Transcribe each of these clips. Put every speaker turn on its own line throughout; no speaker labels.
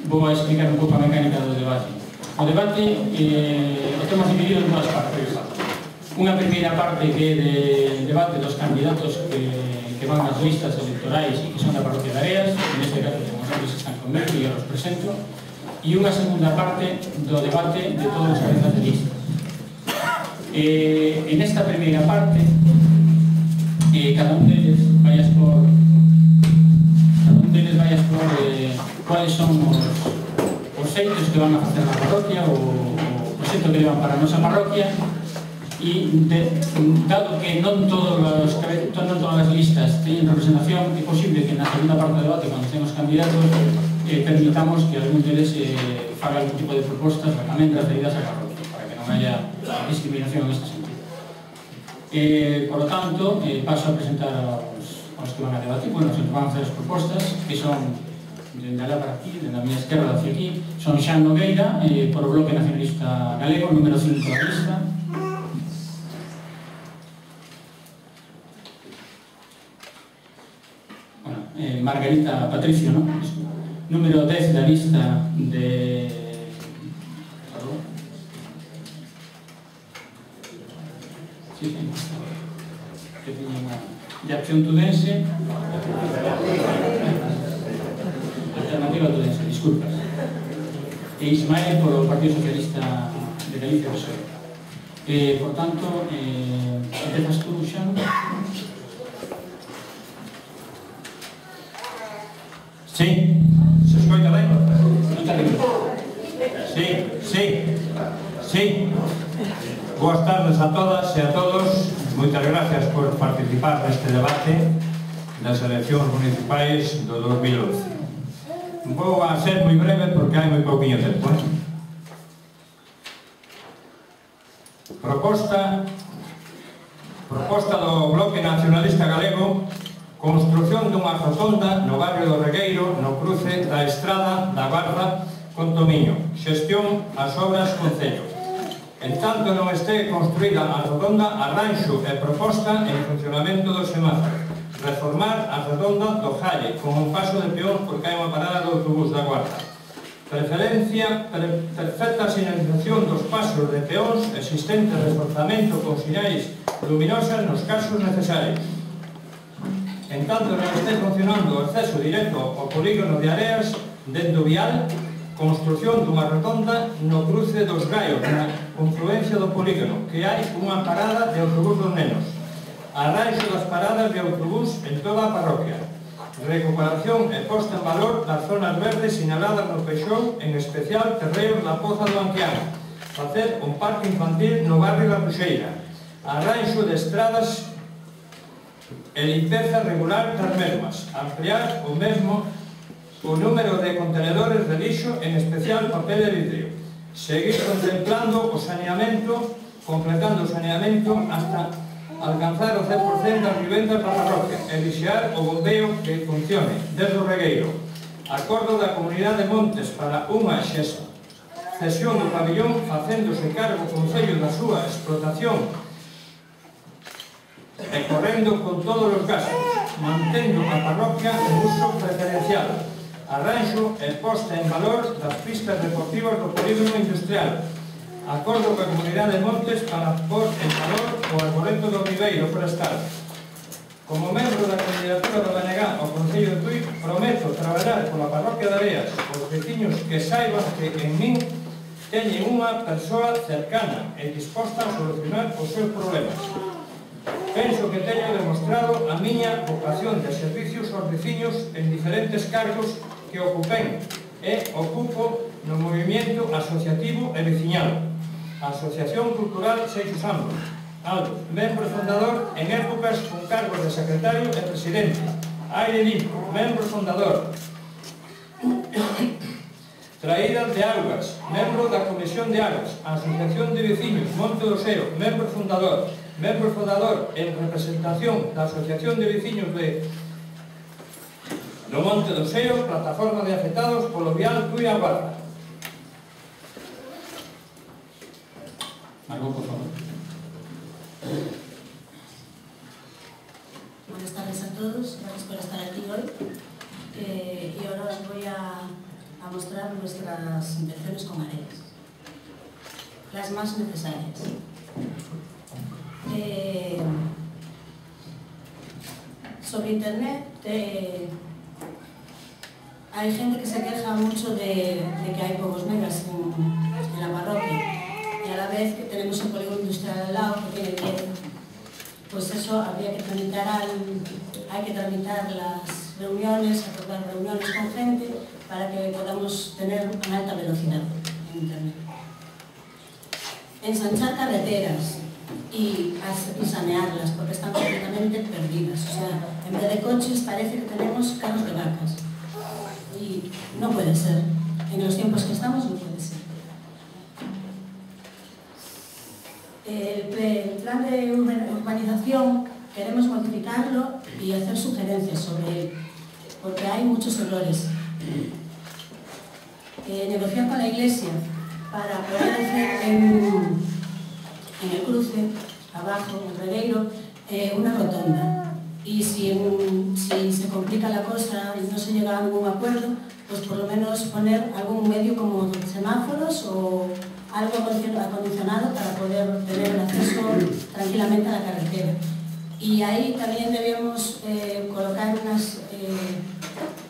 vou a explicar un pouco a mecánica do debate. O debate o temos dividido en dúas partes. Unha primeira parte que é de debate dos candidatos que van ás listas electorais e que son da parroquia de Areas, en este caso temos que están conmigo e eu os presento, e unha segunda parte do debate de todos os cabezas de listas. En esta primeira parte, cada un deles vai a expor cuáles son os feitos que van a facer na parroquia, o proxecto que levan para a nosa parroquia, e dado que non todas as listas teñen representación, é posible que na segunda parte do debate, cando estén os candidatos, permitamos que algún deles faga algún tipo de propostas tamén referidas á parroquia, para que non haya discriminación en este sentido. Por lo tanto, paso a presentar aos que van a debatir, bueno, os que van a facer as propostas, que son, dende alá para aquí, dende a miña esquerda hacia aquí, son Xan Nogueira, por o Bloque Nacionalista Galego, número 5 da lista. Margarita Patricio, ¿no? Número 10 da lista de... Sí, que tiña unha... de Acción Tudense. Alternativa Tudense, disculpas. E Ismael por o Partido Socialista de Galicia do PSOE. Por tanto, empezas tú, Xan?
Sí, se escoita ben? Sí. Boas tardes a todas e a todos. Moitas gracias por participar neste debate das eleccións municipais do 2011. Vou a ser moi breve porque hai moi pouquinho tempo. Proposta do Bloque Nacionalista Galego: construción dunha rotonda no barrio do Regueiro, no cruce da Estrada da Guarda con Tomiño. Xestión as obras Concello. En tanto non este construída a rotonda, arranxo e proposta en funcionamento do semáforo. Reformar a rotonda do Jalle con un paso de peón porque hai unha parada de autobús da Guarda. Perfecta sinalización dos pasos de peóns, existente reforzamento con sinais luminosas nos casos necesarios. En tanto non este funcionando o acceso directo ao polígono de Areas dende o vial, construción dunha rotonda no cruce dos Gaios, na confluencia do polígono, que hai unha parada de autobús dos nenos. Arranxo das paradas de autobús en toda a parroquia. Recuperación e posta en valor das zonas verdes sinaladas no Peixón, en especial Terreos da Poza do Anquián. Facer un parque infantil no barrio da Puxeira. Arranxo de estradas e limpeza regular das mesmas, ampliar o mesmo o número de contenedores de lixo, en especial papel e vidrio, seguir contemplando o saneamento, completando o saneamento hasta alcanzar o 100% das vivendas da parroquia e vixiar o bombeo que funcione desde o Regueiro. Acordo da Comunidade de Montes para unha cesión do pabillón, facéndose cargo o Concello da súa explotación e correndo con todos os gastos, mantendo a parroquia en uso preferencial. Arranxo e posta en valor das pistas deportivas do polígono industrial. Acordo coa Comunidade de Montes para pôr en valor o arboreto do Ribeiro forestal. Como membro da candidatura do BNG ao Concello de Tui, prometo traballar pola parroquia de Areas, os veciños que saiban que en min teñen unha persoa cercana e disposta a solucionar os seus problemas. Penso que teño demostrado a miña vocación de servicios aos veciños en diferentes cargos que ocupén e ocupo no movimento asociativo e veciñal. Asociación Cultural Seixos Ambos, membro fundador en épocas con cargos de secretario e presidente. Aire Limpo, membro fundador. Traídas de Augas, membro da Comisión de Augas. Asociación de Veciños Monte do Seo, membro fundador en representación da Asociación de Veciños do Monte do Seo, plataforma de afectados polo vial Tui a Guarda.
Margot, por favor.
Buenas tardes a todos, gracias por estar aquí hoy. Y ahora os voy a a mostrar nuestras intenciones con Areas, las más necesarias. Sobre internet, hay gente que se queja mucho de que hay pocos megas en la parroquia, y a la vez que tenemos un polígono industrial al lado que tiene 10. Pues eso habría que tramitar, hay que tramitar las reuniones, acordar reuniones con gente para que podamos tener una alta velocidad en internet. Ensanchar carreteras y sanearlas porque están completamente perdidas. O sea, en vez de coches parece que tenemos carros de vacas. Y no puede ser. En los tiempos que estamos no puede ser. El plan de urbanización queremos modificarlo y hacer sugerencias sobre él, porque hay muchos errores. Negociar con la Iglesia para poder hacer en el cruce, abajo, en el regueiro, una rotonda. Y si se complica la cosa y no se llega a ningún acuerdo, pues por lo menos poner algún medio como semáforos o algo acondicionado para poder tener el acceso tranquilamente a la carretera. Y ahí también debemos colocar una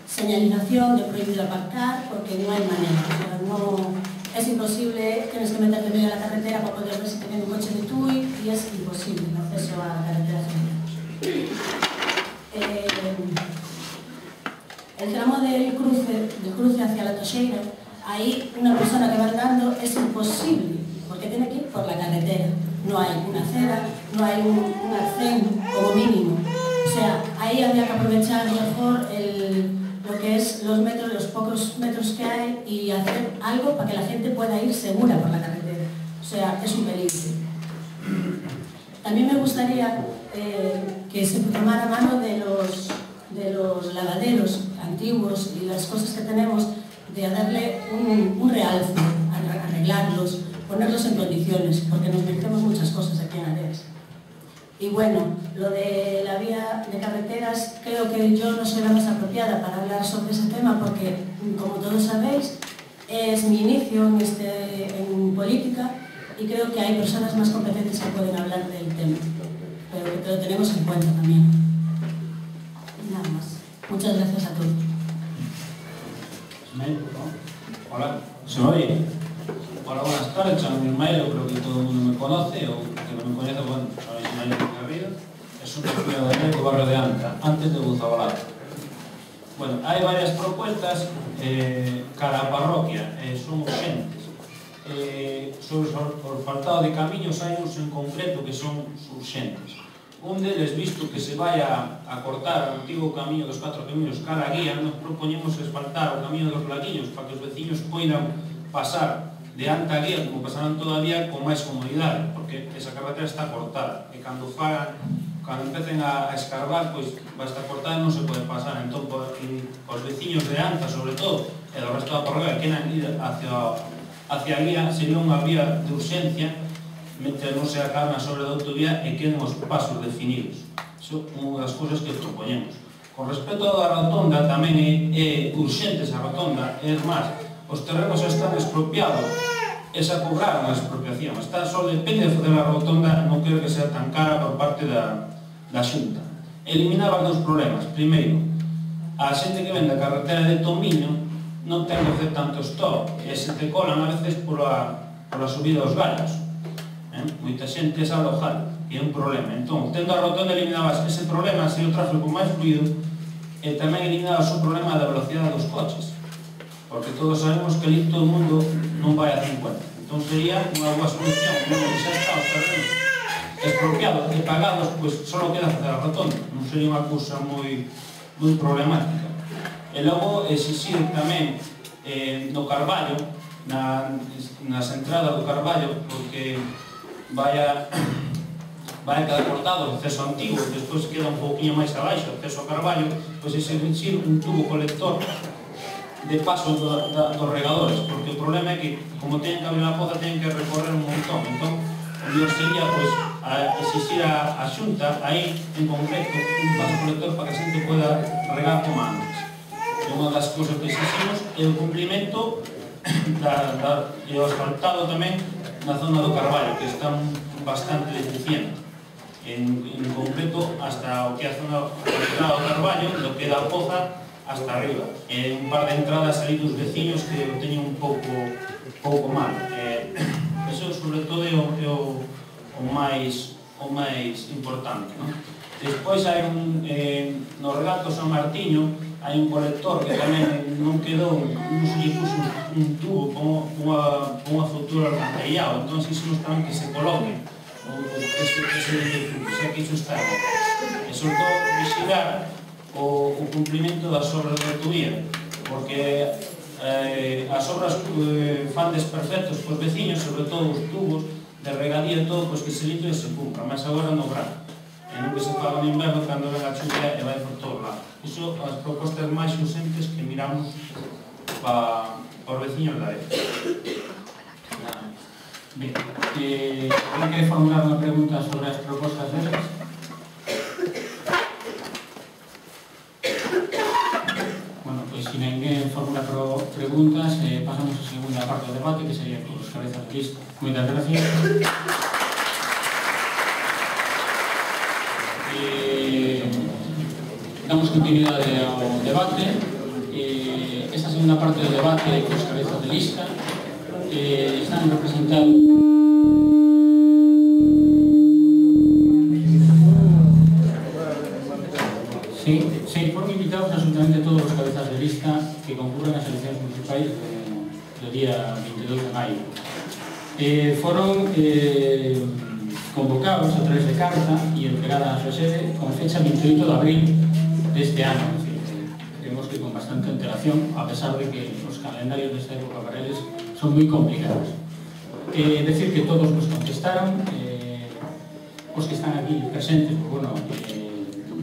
señalización de prohibido aparcar, porque no hay manera. O sea, no, es imposible, tienes que meterte en medio de la carretera para poder ver si te viene un coche de TUI, y es imposible el acceso a la carretera general. El tramo del cruce hacia la Toxeira, ahí una persona que va andando es imposible, porque tiene que ir por la carretera. No hay una acera, no hay un arcén como mínimo. O sea, ahí habría que aprovechar mejor lo que es los pocos metros que hay y hacer algo para que la gente pueda ir segura por la carretera. O sea, es un peligro. También me gustaría que se tomara mano de los lavaderos antiguos y las cosas que tenemos, de darle un realce, arreglarlos, ponerlos en condiciones, porque nos merecemos muchas cosas aquí en Areas. Y bueno, lo de la vía de carreteras, creo que yo no soy la más apropiada para hablar sobre ese tema, porque, como todos sabéis, es mi inicio en política, y creo que hay personas más competentes que pueden hablar del tema, pero que lo tenemos en cuenta también. Y nada más. Muchas gracias a todos.
Hola, ¿se me oye? Hola, buenas tardes, soy Ismael, yo creo que todo el mundo me conoce, o que no me conoce, bueno, soy Ismael Garrido, es un vecino del barrio de Anca, antes de Buzabalada. Bueno, hay varias propuestas cara a parroquia, son urgentes. Sobre o faltado de camiños hai uns en concreto que son urgentes. Un deles, visto que se vai a cortar o antigo camiño dos 4 camiños cara a guía, nos propoñemos asfaltar o camiño dos laguiños para que os veciños poidan pasar de Anta a guía, como pasaran todavía, con máis comodidade, porque esa carretera está cortada, e cando empecen a escarbar, pois vai estar cortada e non se pode pasar. Entón, os veciños de Anta, sobre todo, e do resto da parroquia, que queran ir hacia a guía, sería unha vía de urxencia, mentre non se acaba sobre a autovía e queden os pasos definidos. Iso é unha das cousas que propoñemos. Con respecto á rotonda, tamén é urxente esa rotonda, e máis, os terrenos están expropiados, e se cobraron a expropiación. Está só depende de fazer a rotonda, non creo que sea tan cara por parte da Xunta. Eliminaba dos problemas. Primeiro, a xente que vende a carretera de Tomiño non ten que facer tanto stop, e se te colan a veces pola subida aos gallos. Moita xente sabe o jalo, que é un problema. Entón, tendo a rotonda eliminabas ese problema, se o tráfico máis fluido, e tamén eliminabas o problema da velocidade dos coches, porque todos sabemos que ali todo o mundo non vai a 50. Entón sería unha boa solución, como xa está os terrenos expropiados e pagados, pois só queda facer a rotonda, non sería unha cousa moi problemática. E logo exixir tamén no Carballo, nas entradas do Carballo, porque vai a quedar cortado o acceso antigo, despois queda un pouquinho máis abaixo o acceso ao Carballo, pois exigir un tubo colector de paso dos regadores, porque o problema é que, como teñen que abrir a poza, teñen que recorrer un montón. Entón, o mellor sería exigir a Xunta aí, en concreto, un paso colector para que a xente poda regar como antes. É unha unha das cousas que exigimos é o cumprimento e o asfaltado tamén na zona do Carballo, que está bastante deficiente. En concreto, hasta o que é a zona da entrada do Carballo, do que da Poza hasta arriba. Un par de entradas ali dos veciños que o teñen un pouco mal. Eso, sobre todo, é o máis importante. Despois hai no regato San Martiño hai un colector que tamén non quedou, non se lle puso un tubo con unha futura alcantarillado, entón xiximos tamén que se coloque ese que iso está, e sobre todo vigilar o cumprimento das obras de autovía, porque as obras fan desperfectos pos veciños, sobre todo os tubos de regadía e todo, pois que se limpia e se cumpra, mas agora no verán, e non que se paga no inverno cando ven a chuvia e vai por todo lado. Iso, as propostas máis urgentes que miramos para os veciños da área.
Ben, alguén quere formular unha pregunta sobre as propostas deles? Bueno, pois se ninguén formula preguntas, pasamos a segunda parte do debate, que sería con os cabezas de lista. Moitas gracias. Damos continuidade ao debate. Esta segunda parte do debate con os cabezas de lista están representados foron invitados absolutamente todos os cabezas de lista que concurren as eleccións municipais do día 22 de maio. Foron convocados a través de carta e entregada a súa sede con fecha 28 de abril deste ano. Creemos que con bastante antelación, a pesar de que os calendarios desta época para eles son moi complicados. Decir que todos nos contestaron, os que están aquí presentes, bueno,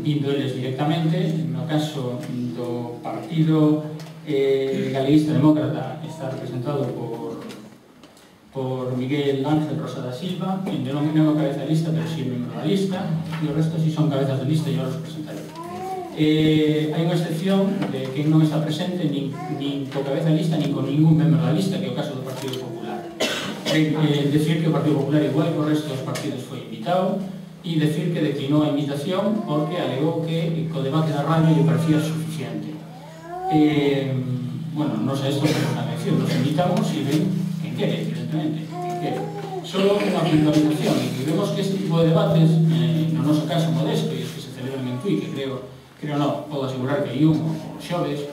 vindo eles directamente. No caso do Partido Galeguista Demócrata está representado por Miguel Ángel Rosa da Silva, que non é cabeza de lista, pero sí membro da lista, e o resto sí son cabezas de lista e eu os presentaré. Hai unha excepción de que non está presente nin co cabeza de lista nin con ningún membro da lista, que é o caso do Partido Popular. Decir que o Partido Popular, igual que o resto dos partidos, foi invitado, e decir que declinou a invitación porque alegou que co debate da radio lle parecía suficiente. Bueno, non sei isto é unha elección, nos invitamos e ven quen quere, evidentemente, quen quere. Solo unha puntualización, e que vemos que este tipo de debates, no noso caso modesto, e os que se celebran en Tui, que creo non, podo asegurar que hai un o xoves,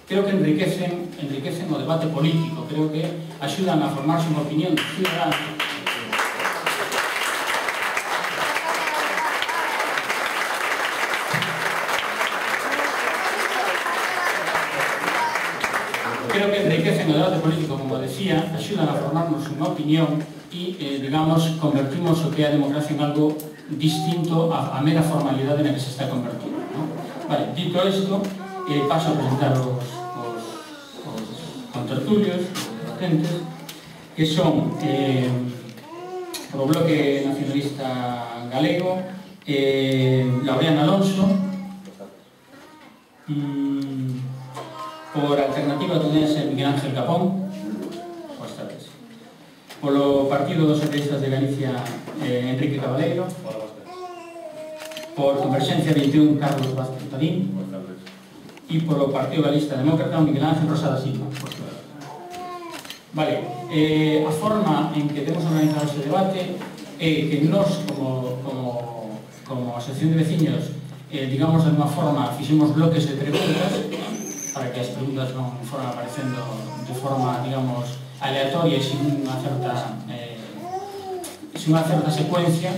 creo que enriquecen o debate político, creo que axudan a formarse unha opinión ciudadana. Creo que enriquecen o debate político, como decía, axudan a formarnos unha opinión e, digamos, convertimos o que é a democracia en algo distinto a mera formalidade na que se está convertindo, ¿no? Vale, dito isto, paso a presentar os contertulios, os debatentes, que son o Bloque Nacionalista Galego, Laureano Alonso, por Alternativa Tudense Miguel Ángel Capón, boas tardes. Polo Partido dos Socialistas de Galicia Enrique Cabaleiro, por Converxencia 21 Carlos Vázquez Tarín, e polo Partido Galeguista Demócrata Miguel Ángel Rosa da Silva. Vale, a forma en que temos organizado este debate é que nós, como asociación de veciños, digamos, de unha forma, fixemos bloques de preguntas para que as preguntas non foran aparecendo de forma, digamos, aleatoria e sin unha certa secuencia,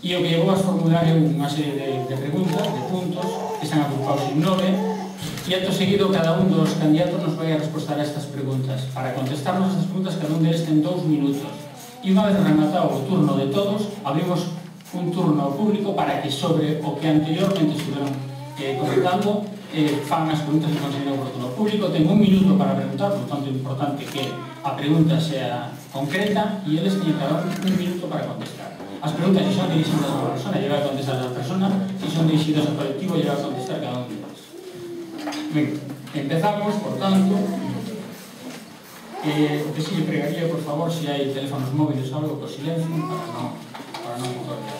e o que llegou a formular é unha serie de preguntas, de puntos, que están agrupados en 9, e acto seguido cada un dos candidatos nos vai a responder a estas preguntas. Para contestarnos estas preguntas, cada un deles ten 2 minutos. E unha vez rematado o turno de todos, abrimos un turno público para que sobre o que anteriormente estiveron comentando fan as preguntas que consideran oportuno. O público ten 1 minuto para preguntar, por tanto é importante que a pregunta sea concreta e eles teñen cada 1 minuto para contestar. As preguntas, se son dirixidas a unha persona, lleva a contestar a outra persona, se son dirixidas ao colectivo, lleva a contestar cada un deles. Ben, Empezamos, por tanto. O que sí le pregaría, por favor, se hai teléfonos móviles ou algo, por silencio, para non correr.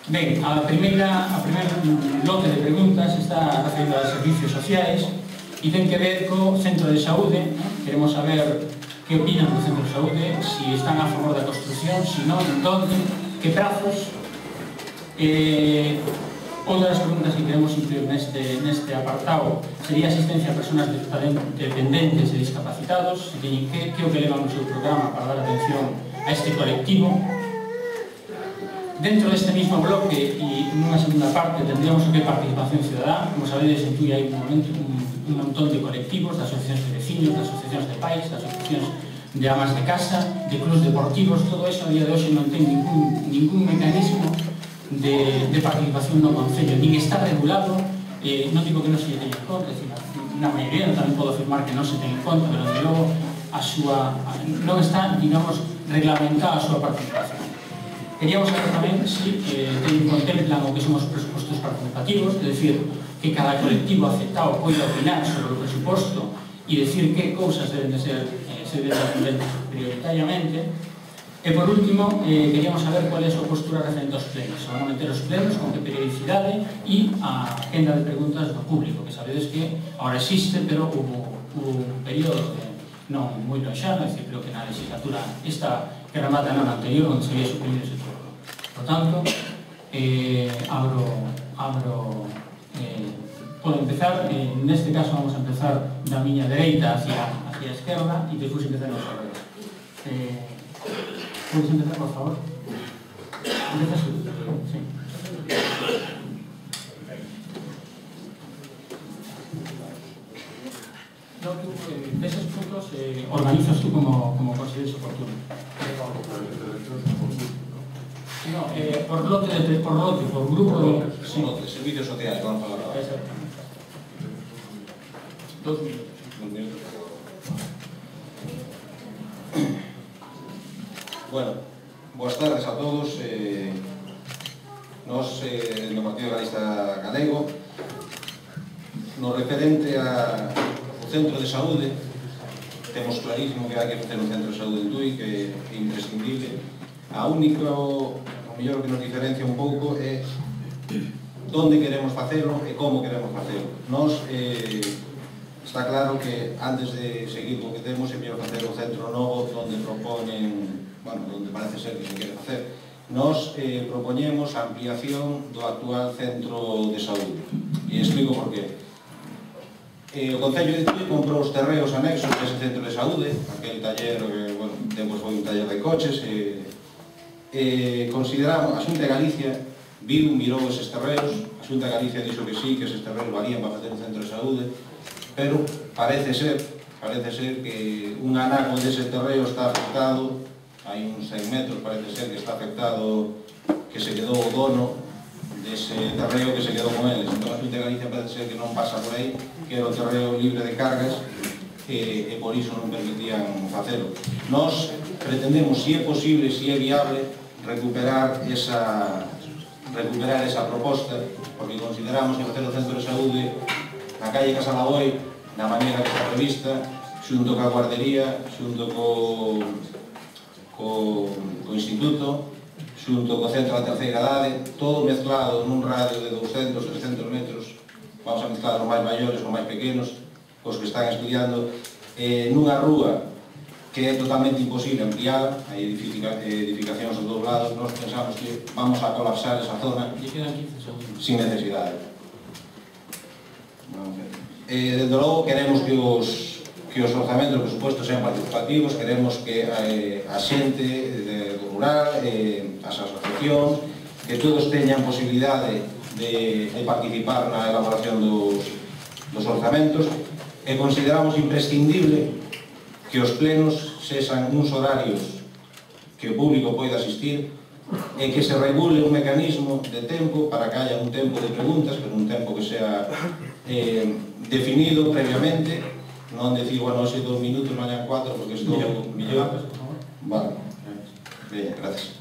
Ben, a primeira bloque de preguntas está referida a servicios sociais e ten que ver co centro de saúde. Queremos saber que opinan do centro de saúde, si están a favor da construcción, si non, donde, que prazos. Outra das preguntas que queremos incluir neste apartado sería asistencia a persoas dependentes e discapacitados, se teñen que o que levan no seu programa para dar atención a este colectivo. Dentro deste mismo bloque e nunha segunda parte tendríamos o que é participación ciudadá. Como sabedes, inclui aí un montón de colectivos, de asociacións de vecinos, de asociacións de pais, de asociacións de amas de casa, de clubs deportivos. Todo eso a día de hoxe non ten ningún mecanismo de participación no Concello, nin está regulado. Non digo que non se teña en conta, na maioría tamén podo afirmar que non se ten en conta, pero de logo non está, digamos, reglamentada a súa participación. Queríamos saber tamén se contemplan o que son os presupostos participativos, é dicir, que cada colectivo afectado poida opinar sobre o presuposto e decir que cousas deben de ser se deben atender prioritariamente. E por último, queríamos saber cual é a súa postura referente aos plenos. Se van a meter os plenos, con que periodicidade, e a agenda de preguntas do público, que sabedes que ahora existe, pero hubo un período non moi lonxano, é dicir, creo que na legislatura esta que remata na anterior, onde se había suprimido ese turno. Por tanto, podo empezar, neste caso vamos a empezar da miña dereita hacia a esquerda, e despois empezamos a revés. ¿Puedes empezar, por favor? Empiezas tú. Sí. De esos puntos organizas tú como consideres oportuno. No, por lote, por grupo de...
Sí, servicios sociales, vamos a hablar.
2 minutos.
2 minutos. Bueno, boas tardes a todos. Nos, no Partido Galeguista Galego, no referente ao centro de saúde, temos clarísimo que hai que facer un centro de saúde en Tui, que é imprescindible. A única, o mellor que nos diferencia un pouco é onde queremos facelo e como queremos facelo. Nos, está claro que antes de seguir co que temos é mellor facer un centro novo onde proponen, bueno, onde parece ser que se quere facer. Nos propoñemos a ampliación do actual centro de saúde. E explico por qué. O Concello de Tui comprou os terreos anexos dese centro de saúde, aquel taller que, bueno, depois foi un taller de coches, consideramos, a Xunta de Galicia mirou eses terreos, a Xunta de Galicia dixo que sí, que eses terreos valían para facer un centro de saúde, pero parece ser que un anaco dese terreo está afectado, hai uns 100 metros, parece ser que está afectado, que se quedou o dono dese terreo que se quedou con eles. Entón a Xunta de Galicia parece ser que non pasa por aí, que era o terreo libre de cargas, e por iso non permitían facelo. Nos pretendemos, se é posible, se é viable, recuperar esa proposta, porque consideramos que facer o centro de saúde na calle Casalaboi, na maneira que está prevista, xunto coa guardería, xunto co instituto, xunto co centro da terceira idade, todo mezclado nun radio de 200, 300 metros, vamos a mezclar os máis maiores, os máis pequenos, os que están estudiando, nunha rúa que é totalmente imposible ampliada, hai edificacións dos dous lados. Nós pensamos que vamos a colapsar esa zona sin necesidade. Desde logo queremos que os orzamentos, os presupuestos sean participativos, queremos que a xente do rural, as asociacións, que todos teñan posibilidade de participar na elaboración dos orzamentos, e consideramos imprescindible que os plenos sexan uns horarios que o público poida asistir e que se regule un mecanismo de tempo para que haya un tempo de preguntas, pero un tempo que sea definido previamente, non decir, bueno, hoxe 2 minutos, mañan 4, porque estou millor. Vale. Ben, gracias.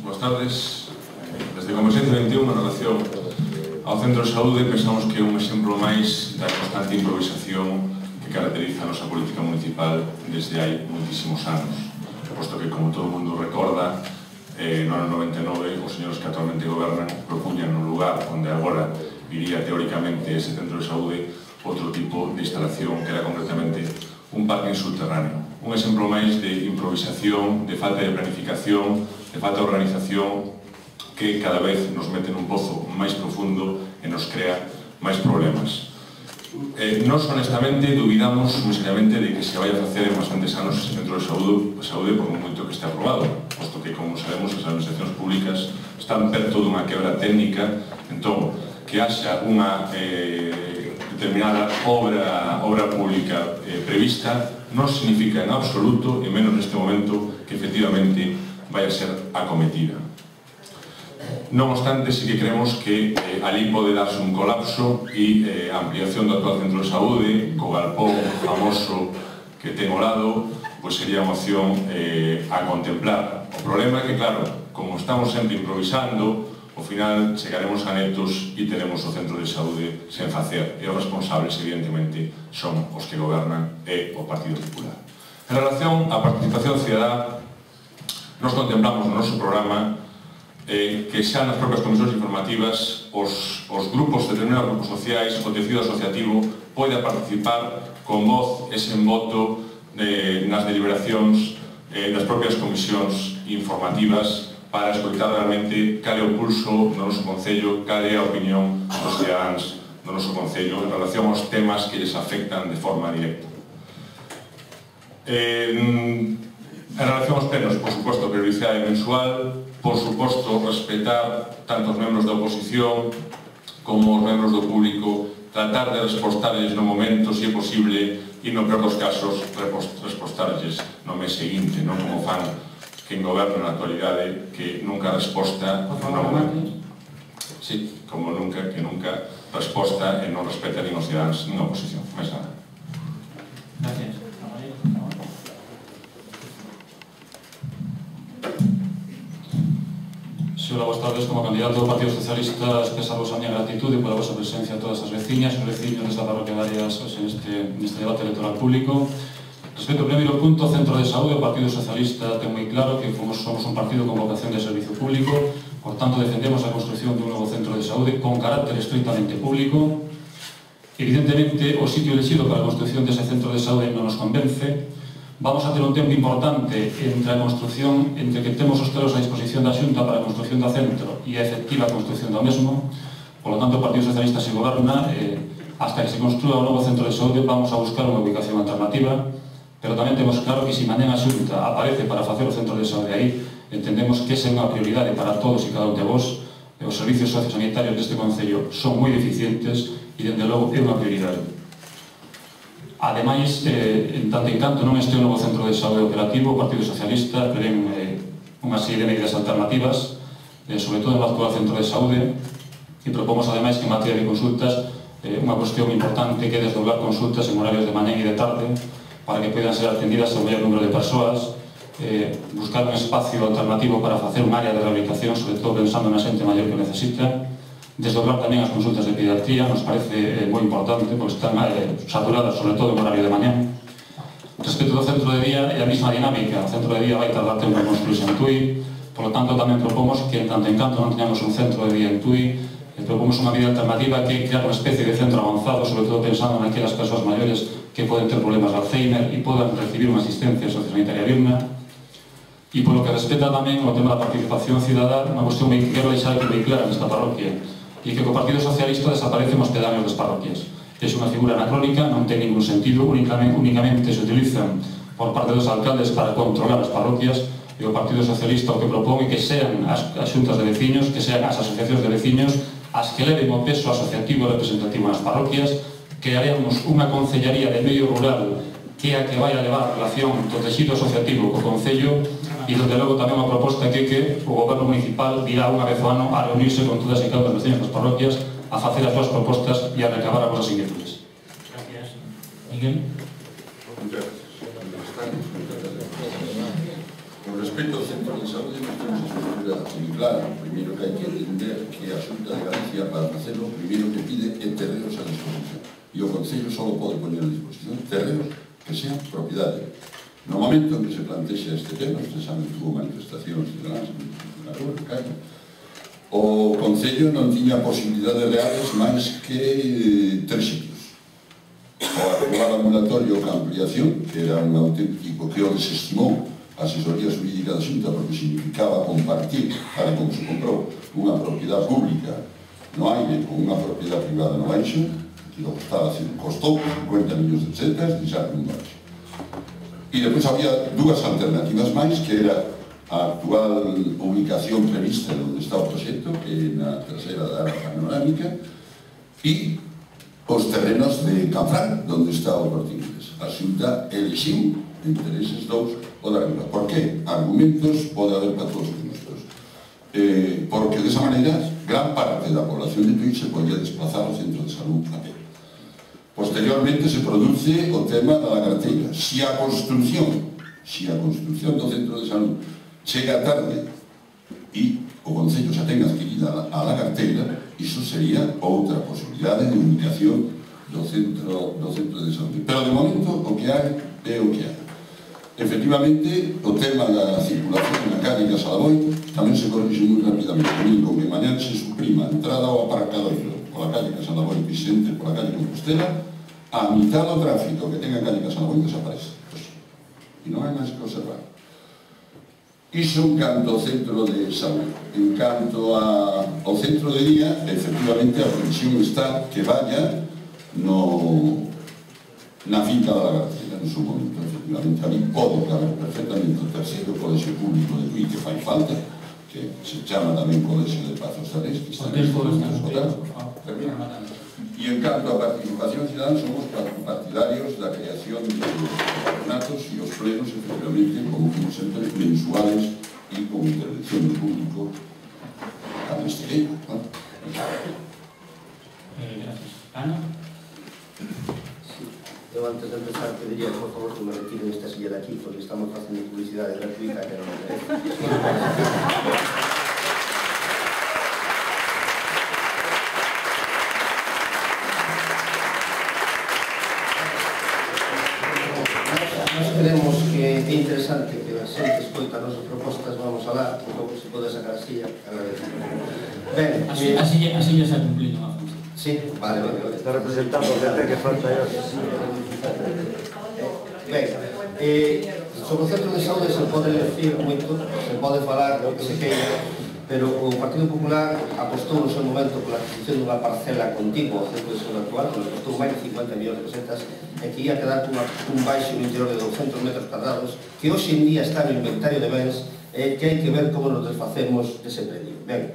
Boas tardes. Desde Comisión 21, en relación Ao centro de saúde pensamos que é un exemplo máis da constante improvisación que caracteriza a nosa política municipal desde hai moitísimos anos, posto que, como todo o mundo recorda, no ano 99 os señores que actualmente gobernan propuñan no lugar onde agora iría teóricamente ese centro de saúde outro tipo de instalación que era concretamente un parque subterráneo. Un exemplo máis de improvisación, de falta de planificación, de falta de organización que cada vez nos mete nun pozo máis profundo e nos crea máis problemas. Nos, honestamente, dubidamos moi seriamente de que se vai a facer en bastantes anos ese centro de saúde por un momento que este aprobado, posto que, como sabemos, as administracións públicas están perto dunha quebra técnica. Entón, que haxa unha determinada obra pública prevista non significa en absoluto, e menos neste momento, que efectivamente vai a ser acometida. Non obstante, sí que creemos que ali pode darse un colapso e a ampliación do actual centro de saúde, co galpón famoso que ten ao lado, pois sería unha opción a contemplar. O problema é que, claro, como estamos sempre improvisando, ao final chegaremos a netos e teremos o centro de saúde sen facer, e os responsables, evidentemente, son os que gobernan e o Partido Popular. En relación á participación cidadá, nos contemplamos no noso programa que xa nas propias comisións informativas os grupos, determinados grupos sociais, o tecido asociativo poida participar con voz e sen voto nas deliberacións das propias comisións informativas para escoitar realmente cal é o pulso do noso Concello, cal é a opinión dos cidadáns do noso Concello en relación aos temas que les afectan de forma directa. En relación aos plenos, por suposto, periodicidade mensual, por suposto, respetar tanto os membros da oposición como os membros do público, tratar de respostarles no momento, se é posible, e no peor dos casos, respostarles no mes seguinte, non como fan quen goberna na actualidade, que nunca resposta no momento. Sí, como nunca, que nunca resposta e non respeta nin os cidadáns nin a oposición. Mais nada.
Gracias.
Hola, boas tardes. Como candidato do Partido Socialista expresamos a miña gratitude pola vosa presencia a todas as veciñas e os veciños desta parroquia de Arias neste debate electoral público. Respecto ao primeiro punto, Centro de Saúde, o Partido Socialista ten moi claro que somos un partido con vocación de servicio público, por tanto defendemos a construción dun novo centro de saúde con carácter estritamente público. Evidentemente, o sitio elegido para a construción dese centro de saúde non nos convence. Vamos a ter un tempo importante entre a construción, entre que temos os telos a disposición da Xunta para a construción do centro e a efectiva construción do mesmo. Por lo tanto, o Partido Socialista se goberna, hasta que se construa o novo centro de saúde vamos a buscar unha ubicación alternativa, pero tamén temos claro que se mañana a Xunta aparece para facer o centro de saúde aí, entendemos que esa é unha prioridade para todos e cada un de vos. Os servicios sociosanitarios deste Concello son moi deficientes e, dende logo, é unha prioridade. Ademais, en tanto en canto non este o novo centro de saúde operativo, o Partido Socialista prevén unha serie de medidas alternativas, sobre todo no actual centro de saúde, e propomos ademais que en materia de consultas unha cuestión importante que é desdoblar consultas en horarios de mañá e de tarde para que poidan ser atendidas ao maior número de persoas, buscar un espacio alternativo para facer un área de rehabilitación, sobre todo pensando na xente maior que necesita, desdoblar tamén as consultas de pediatría, nos parece moi importante, porque están saturadas, sobre todo en horario de mañá. Respecto do centro de día, é a mesma dinámica. O centro de día vai tardar tempo en construirse en Tui, por lo tanto, tamén propomos que, en tanto en canto non teñamos un centro de día en Tui, propomos unha medida alternativa que é crear unha especie de centro avanzado, sobre todo pensando naquelas persoas maiores que poden ter problemas de Alzheimer e podan recibir unha asistencia sociosanitaria digna. E polo que respecta tamén ao tema da participación cidadá, unha cuestión que quero deixar moi clara nesta parroquia, e que co Partido Socialista desaparecen os pedáneos das parroquias. É unha figura anacrónica, non ten ningún sentido, únicamente se utilizan por parte dos alcaldes para controlar as parroquias, e o Partido Socialista o que propón é que sean as xuntas de veciños, que sean as asociacións de veciños, as que leven o peso asociativo e representativo nas parroquias, que haremos unha concellaría de medio rural que é a que vai a levar a relación do texido asociativo co Concello, e donde logo tamén unha proposta que o goberno municipal virá unha vez ao ano a reunirse con todas e cada das veciñas das parroquias a facer as súas propostas e a recabar as vosas inquietudes.
Gracias. Miguel.
Con respecto ao centro de saúde, nós temos a estrutura moi clara. Primeiro que hai que entender que a Xunta de Galicia, para facelo, primeiro que pide é terrenos a disposición. E o Concello só pode poñer a disposición terrenos que sean propiedade. No momento en que se plantexa este tema, usted sabe que tuvo manifestacións ciudadanas na rúa, no calle, o Concello non tiña posibilidades reales máis que 3 sitios. O actual ambulatorio ca ampliación, que era un auténtico que o desestimou a asesoría jurídica da Xunta porque significaba compartir, para como se comprou, unha propiedade pública no aire con unha propiedade privada no baixo, que lo costou 50 millóns de pesetas, deixar un baixo. E depois había dúas alternativas máis, que era a actual ubicación prevista onde está o proxecto, que é na terceira da área panorámica, e os terrenos de Canfrán, onde está o Corte Inglés. A Xunta elixiu entre eses dous o da arriba. Por que? Argumentos pode haber para todos os gustos. Porque desa maneira, gran parte da población de Tui se podía desplazar ao centro de salud a pé. Posteriormente se produce o tema da lagarteira. Si a construcción do centro de salud chega tarde e o Concello xa ten adquirida a lagarteira, iso sería outra posibilidade de ubicación do centro de saúde. Pero de momento o que hai é o que hai. Efectivamente, o tema da circulación na calle Casa da Boi tamén se corrixe moi rapidamente. Con que mañana se suprima a entrada ao aparcadoiro pola calle Casa da Boi Vicente pola calle Compostela, a mitad do tráfico que ten a calle Casa da Boi desaparece. E non hai máis que observar. Iso en canto ao centro de saúde. En canto ao centro de día, efectivamente, a previsión está que vaya na finca da lagarteira, no seu momento. Efectivamente, ali pode caber perfectamente o terceiro colexio público de Tui que fai falta, que se chama tamén colexio de Pazos Tarés, que está en e en canto a participación ciudadana, somos partidarios da creación de patronatos e os plenos, efectivamente, como sempre, mensuales e con intervención do público a neste tema.
Gracias. Ana?
Eu antes de empezar pediría, por favor, que me retiren esta silla de aquí, porque estamos facendo publicidade gratuita que non me merece. Creemos que é interesante que a xente escoita as nosas propostas, vamos alá, por favor, se pode sacar a silla, agradecemos. Ben,
a silla se ha cumplido a función.
Sí, vale.
Está representando o CT que falta aí.
Ben, sobre o centro de saúde se pode decir moito, se pode falar do que se queira, pero o Partido Popular apostou no seu momento pola adquisición dunha parcela contigua ao centro de saúde actual, que nos costou máis de 50 millóns de pesetas, e que ia quedar cun baixo no interior de 200 metros cuadrados, que hoxe en día está no inventario de bens, e que hai que ver como nos desfacemos dese predio. Ben,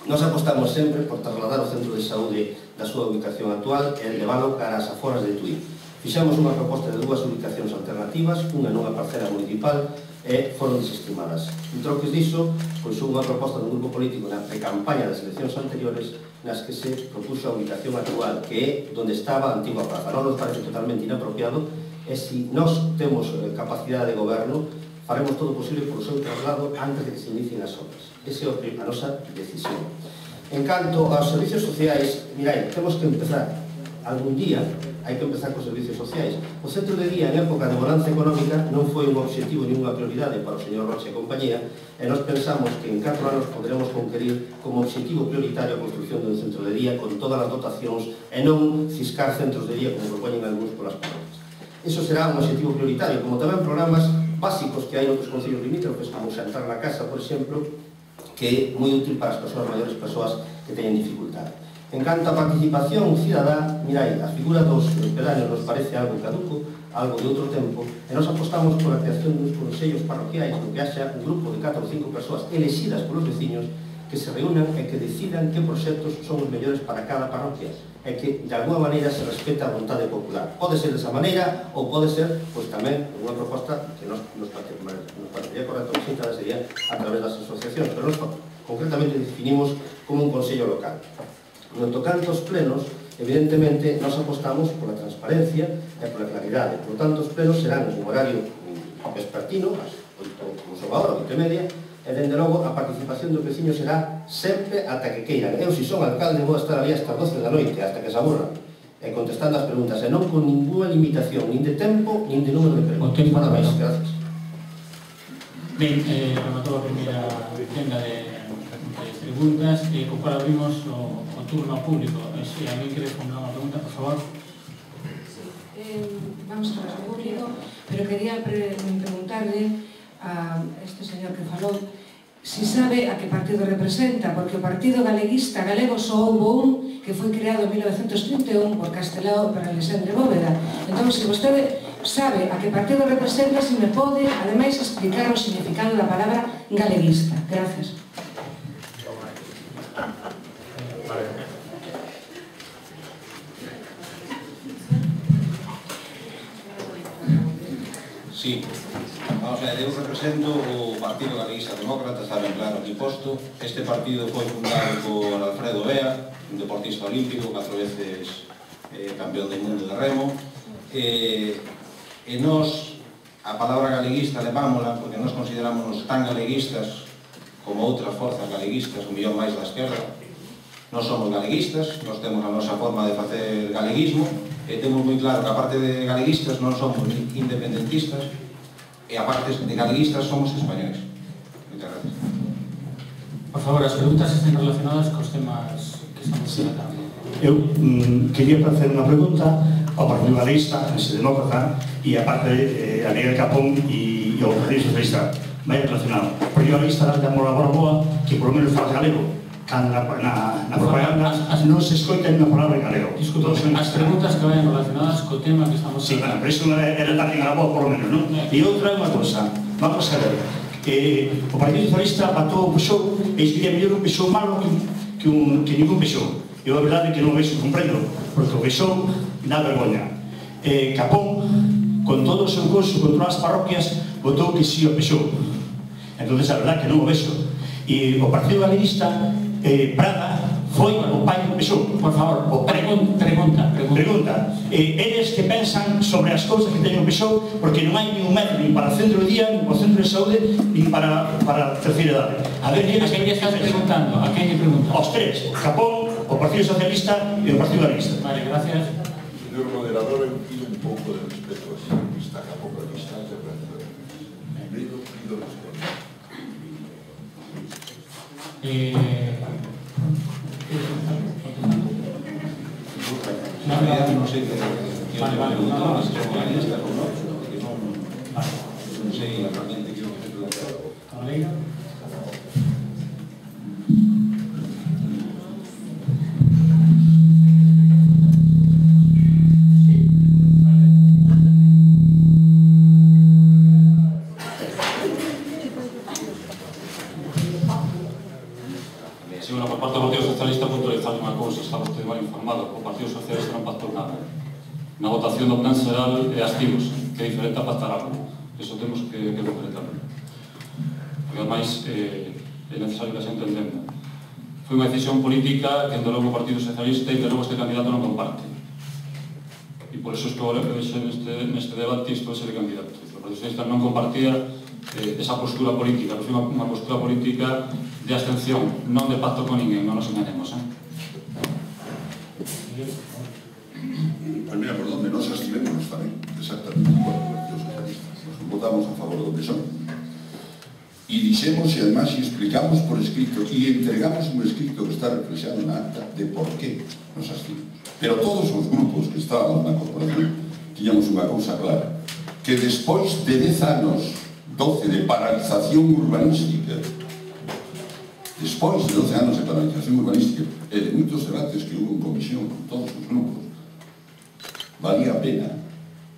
nós apostamos sempre por trasladar o centro de saúde da súa ubicación actual e leválo cara ás aforas de Tui. Fixamos unha proposta de dúas ubicacións alternativas, unha nunha parcela municipal, e foron desestimadas. En troques diso, pois unha proposta do grupo político na precampaña das eleccións anteriores nas que se propuxo a ubicación actual, que é onde estaba a antigua praza. Non nos parece totalmente inapropiado, e se nós temos capacidade de goberno, faremos todo o posible por o seu traslado antes de que se inicien as obras. Esa é a nosa decisión. En canto aos servicios sociais, mirai, temos que empezar algún día, hai que empezar cos servicios sociais. O centro de día en época de bonanza económica non foi un obxectivo ni unha prioridade para o señor Roche e compañía, e nós pensamos que en 4 anos poderemos conquerir como obxectivo prioritario a construcción dun centro de día con todas as dotacións e non ciscar centros de día como propoñen algúns polas parroquias. Iso será un obxectivo prioritario, como tamén programas básicos que hai noutros concellos limítrofes, como Xantar na Casa, por exemplo, que é moi útil para as persoas maiores, persoas que teñen dificultade. En canto a participación cidadá, mirai, a figura dos pedaños nos parece algo caduco, algo de outro tempo, e nos apostamos pola creación dos consellos parroquiais, no que haxa un grupo de 4 ou 5 persoas elexidas polos veciños que se reúnan e que decidan que proxectos son os mellores para cada parroquia, e que de alguma maneira se respeta a vontade popular. Pode ser desa maneira, ou pode ser, pois tamén, unha proposta que nos parecería correcto que se sería a través das asociacións, pero nos concretamente definimos como un consello local. No tocante aos plenos, evidentemente, nós apostamos pola transparencia e pola claridade. Por tanto, os plenos serán en horario vespertino, as 8, como conservadora, multimedia, e, dende logo, a participación dos veciños será sempre ata que queiran. Eu, se son alcalde, vou estar ali hasta 12 da noite, hasta que se aburran, contestando as preguntas, e non con ninguna limitación, nin de tempo, nin de número de preguntas. Nada máis, gracias.
Ben, rematou a primeira tenda de preguntas, co cual abrimos o turno ao público. Se alguén quere responder unha pregunta, por favor.
Vamos a ver ao público, pero quería preguntarle a este señor que falou si sabe a que partido representa, porque o Partido Galeguista Galego só houbo un que foi creado en 1931 por Castelao para Alexandre Bóveda. Entón, se vostede sabe a que partido representa, se me pode, ademais, explicar o significado da palabra galeguista. Gracias.
Sí, vamos a ver, eu represento o Partido Galeguista Demócrata, está ben claro aquí posto. Este partido foi fundado por Alfredo Bea, un deportista olímpico, 4 veces campeón do mundo de remo. E nós, a palabra galeguista levámola porque nós considerámonos tan galeguistas como outras forzas galeguistas, un millón máis da esquerda. Nós somos galeguistas, nós temos a nosa forma de facer galeguismo, e temos moi claro que a parte de galeguistas non somos independentistas, e a parte de galeguistas somos españoles. Moitas gracias.
Por favor, as preguntas estén relacionadas cos temas que estamos tratando.
Eu quería facer unha pregunta ao Partido Galeguista, ese demócrata, e a parte a Miguel Capón e ao Partido Socialista. Vai relacionado. O Partido Galeguista dá a boa que por lo menos faz galego. Na propaganda non se escoita unha palabra en galego.
Disculpe, as preguntas que vayan relacionadas co tema que estamos
tratando. Sí, bueno, pero iso era tamén a boa, por lo menos, non? E outra é unha cosa, vamos a ver, o Partido Socialista patou o Peixou e sería mellor un Peixou malo que ningún Peixou. Eu a verdade que non vexo comprendo, porque o Peixou dá vergoña. Capón, con todo o seu curso contra as parroquias, votou que sí ao Peixou. Entón, a verdade que non o vexo. E o Partido Galeguista Prada foi o pai do Peixou.
Por favor, pregunta.
Eles que pensan sobre as cousas que teñen o Peixou, porque non hai nin un metro nin para o centro de día, nin para o centro de saúde, nin para a terceira idade.
A ver, a quen lle estás preguntando? A quen lle pregunta?
Aos tres, o Capón, o Partido Socialista e o Partido Galeguista.
Vale, gracias.
Señor moderador, eu pido un pouco de respeto a señor que está a pouca distancia. Pido respeto.
Non sei que preguntou, se son galeguistas ou non, porque non sei realmente que o que se preguntou.
Por parte do Partido Socialista, puntualizar unha cousa, está vostede mal informado, o Partido Socialista non pactou nada. Na votación do plan xeral é activos, que é diferente a pactar algo. Iso temos que concretar. Porque, ademais, é necesario que a xente entenda. Foi unha decisión política que endolou o Partido Socialista e que logo este candidato non comparte. E por iso estou neste debate isto é ser candidato. O Partido Socialista non compartía esa postura política, foi unha postura política de abstención, non de pacto con ninguén, non nos enganemos.
Pues mira, por donde nos abstivemos tamén, exactamente igual que o Partido Socialista. Nos votamos a favor do PSOE. E dixemos e además explicamos por escrito e entregamos un escrito que está reflexado na acta de por qué nos abstivemos. Pero todos os grupos que estábamos na corporación tiñamos unha cousa clara, que despois de 10 anos 12 de paralización urbanística, despois de 12 anos de paralización urbanística e de moitos debates que hubo en comisión con todos os grupos, valía a pena